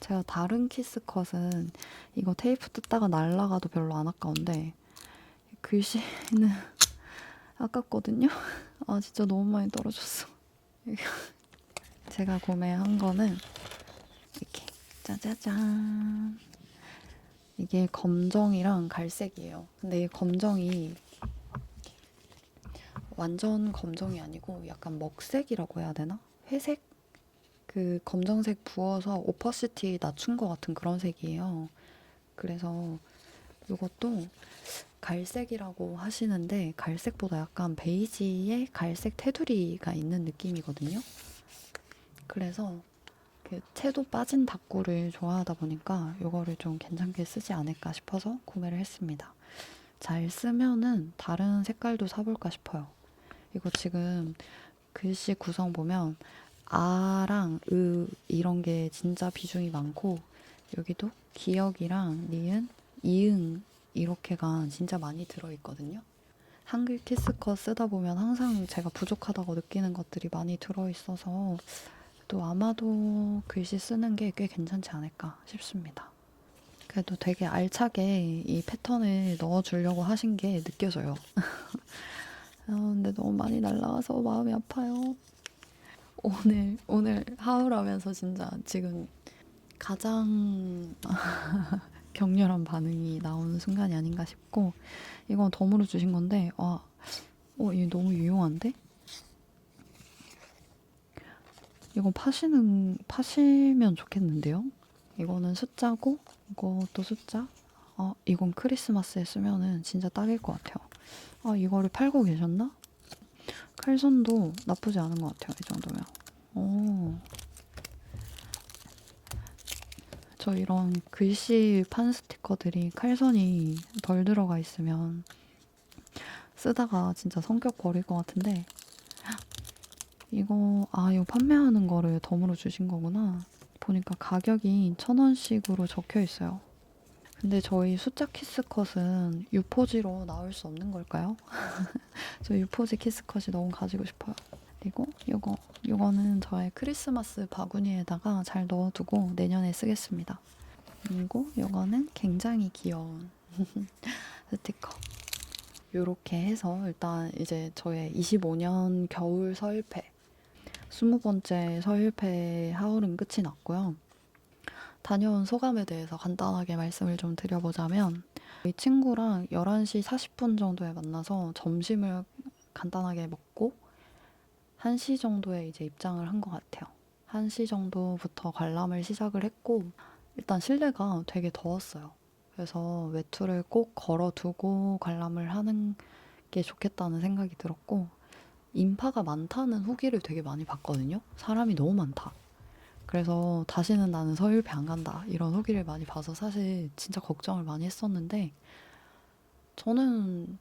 제가 다른 키스컷은 이거 테이프 뜯다가 날라가도 별로 안 아까운데 글씨는 아깝거든요. 아 진짜 너무 많이 떨어졌어. 제가 구매한 거는 이렇게 짜자잔, 이게 검정이랑 갈색이에요. 근데 이 검정이 완전 검정이 아니고 약간 먹색이라고 해야 되나? 회색? 그 검정색 부어서 오퍼시티 낮춘 것 같은 그런 색이에요. 그래서 이것도 갈색이라고 하시는데 갈색보다 약간 베이지에 갈색 테두리가 있는 느낌이거든요. 그래서 그 채도 빠진 다꾸를 좋아하다 보니까 이거를 좀 괜찮게 쓰지 않을까 싶어서 구매를 했습니다. 잘 쓰면은 다른 색깔도 사볼까 싶어요. 이거 지금 글씨 구성 보면 아랑 으 이런 게 진짜 비중이 많고 여기도 기역이랑 니은, 이응 이렇게가 진짜 많이 들어있거든요. 한글 키스컷 쓰다 보면 항상 제가 부족하다고 느끼는 것들이 많이 들어있어서 또 아마도 글씨 쓰는 게 꽤 괜찮지 않을까 싶습니다. 그래도 되게 알차게 이 패턴을 넣어주려고 하신 게 느껴져요. 근데 너무 많이 날라와서 마음이 아파요. 오늘 하울하면서 진짜 지금 가장 격렬한 반응이 나오는 순간이 아닌가 싶고, 이건 덤으로 주신 건데, 이게 너무 유용한데? 이거 파시면 좋겠는데요? 이거는 숫자고, 이것도 숫자. 이건 크리스마스에 쓰면은 진짜 딱일 것 같아요. 이거를 팔고 계셨나? 칼선도 나쁘지 않은 것 같아요. 이 정도면. 저 이런 글씨 판 스티커들이 칼선이 덜 들어가 있으면 쓰다가 진짜 성격 버릴 것 같은데, 이거 판매하는 거를 덤으로 주신 거구나. 보니까 가격이 1,000원씩으로 적혀 있어요. 근데 저희 숫자 키스컷은 유포지로 나올 수 없는 걸까요? 저 유포지 키스컷이 너무 가지고 싶어요. 그리고 요거는 저의 크리스마스 바구니에다가 잘 넣어두고 내년에 쓰겠습니다. 그리고 요거는 굉장히 귀여운 스티커. 요렇게 해서 일단 이제 저의 25년 겨울 서일패 20번째 서일패 하울은 끝이 났고요. 다녀온 소감에 대해서 간단하게 말씀을 좀 드려보자면, 이 친구랑 11시 40분 정도에 만나서 점심을 간단하게 먹고 1시 정도에 이제 입장을 한 것 같아요. 1시 정도부터 관람을 시작을 했고, 일단 실내가 되게 더웠어요. 그래서 외투를 꼭 걸어두고 관람을 하는 게 좋겠다는 생각이 들었고, 인파가 많다는 후기를 되게 많이 봤거든요. 사람이 너무 많다. 그래서 다시는 나는 서울배 안 간다. 이런 후기를 많이 봐서 사실 진짜 걱정을 많이 했었는데, 저는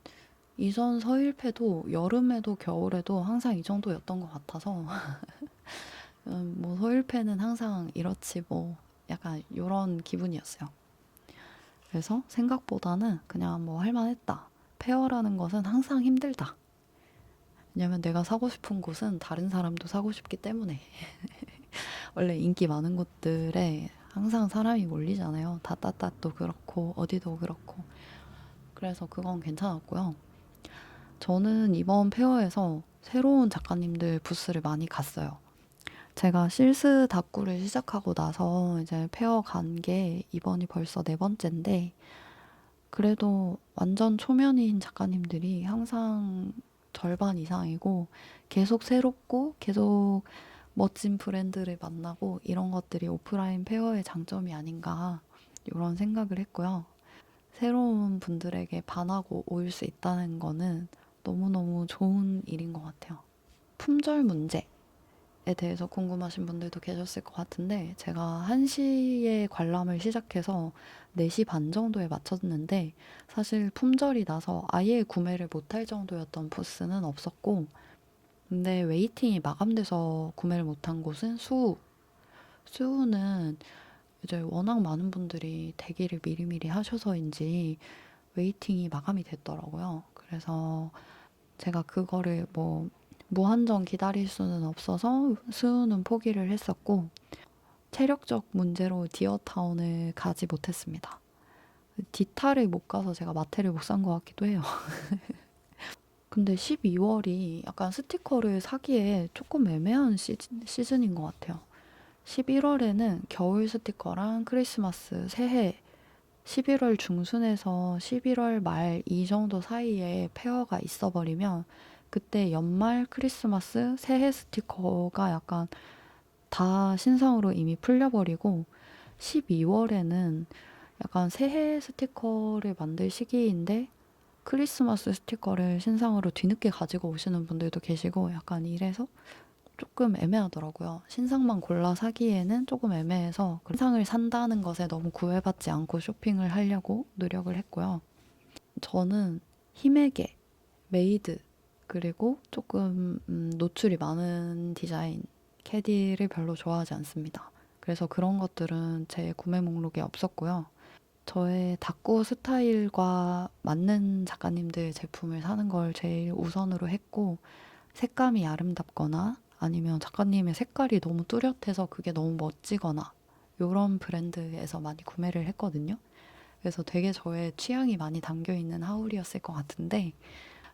이전 서일패도 여름에도 겨울에도 항상 이 정도였던 것 같아서 뭐 서일패는 항상 이렇지 뭐 약간 이런 기분이었어요. 그래서 생각보다는 그냥 뭐 할만했다. 페어라는 것은 항상 힘들다. 왜냐면 내가 사고 싶은 곳은 다른 사람도 사고 싶기 때문에. 원래 인기 많은 곳들에 항상 사람이 몰리잖아요. 다따따도 그렇고 어디도 그렇고. 그래서 그건 괜찮았고요. 저는 이번 페어에서 새로운 작가님들 부스를 많이 갔어요. 제가 실스 다꾸를 시작하고 나서 이제 페어 간 게 이번이 벌써 4번째인데, 그래도 완전 초면인 작가님들이 항상 절반 이상이고 계속 새롭고 계속 멋진 브랜드를 만나고 이런 것들이 오프라인 페어의 장점이 아닌가 이런 생각을 했고요. 새로운 분들에게 반하고 올 수 있다는 거는 너무너무 좋은 일인 것 같아요. 품절 문제에 대해서 궁금하신 분들도 계셨을 것 같은데, 제가 1시에 관람을 시작해서 4시 반 정도에 마쳤는데 사실 품절이 나서 아예 구매를 못할 정도였던 부스는 없었고, 근데 웨이팅이 마감돼서 구매를 못한 곳은 수우는 이제 워낙 많은 분들이 대기를 미리미리 하셔서인지 웨이팅이 마감이 됐더라고요. 그래서 제가 그거를 뭐 무한정 기다릴 수는 없어서 수우는 포기를 했었고, 체력적 문제로 디어타운을 가지 못했습니다. 디타를 못 가서 제가 마테를 못 산 것 같기도 해요. 근데 12월이 약간 스티커를 사기에 조금 애매한 시즌인 것 같아요. 11월에는 겨울 스티커랑 크리스마스, 새해, 11월 중순에서 11월 말 이 정도 사이에 페어가 있어버리면 그때 연말 크리스마스, 새해 스티커가 약간 다 신상으로 이미 풀려버리고 12월에는 약간 새해 스티커를 만들 시기인데 크리스마스 스티커를 신상으로 뒤늦게 가지고 오시는 분들도 계시고 약간 이래서 조금 애매하더라고요. 신상만 골라 사기에는 조금 애매해서 신상을 산다는 것에 너무 구애받지 않고 쇼핑을 하려고 노력을 했고요. 저는 힘에게, 메이드, 그리고 조금 노출이 많은 디자인, 캐디를 별로 좋아하지 않습니다. 그래서 그런 것들은 제 구매 목록에 없었고요. 저의 다꾸 스타일과 맞는 작가님들 제품을 사는 걸 제일 우선으로 했고, 색감이 아름답거나 아니면 작가님의 색깔이 너무 뚜렷해서 그게 너무 멋지거나 이런 브랜드에서 많이 구매를 했거든요. 그래서 되게 저의 취향이 많이 담겨 있는 하울이었을 것 같은데,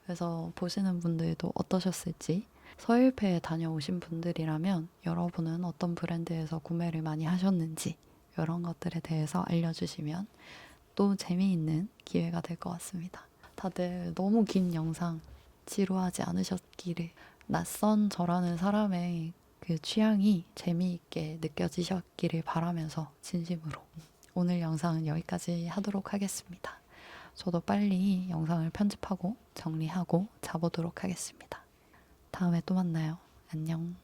그래서 보시는 분들도 어떠셨을지, 서일패에 다녀오신 분들이라면 여러분은 어떤 브랜드에서 구매를 많이 하셨는지 이런 것들에 대해서 알려주시면 또 재미있는 기회가 될 것 같습니다. 다들 너무 긴 영상 지루하지 않으셨기를, 낯선 저라는 사람의 그 취향이 재미있게 느껴지셨기를 바라면서 진심으로 오늘 영상은 여기까지 하도록 하겠습니다. 저도 빨리 영상을 편집하고 정리하고 자보도록 하겠습니다. 다음에 또 만나요. 안녕.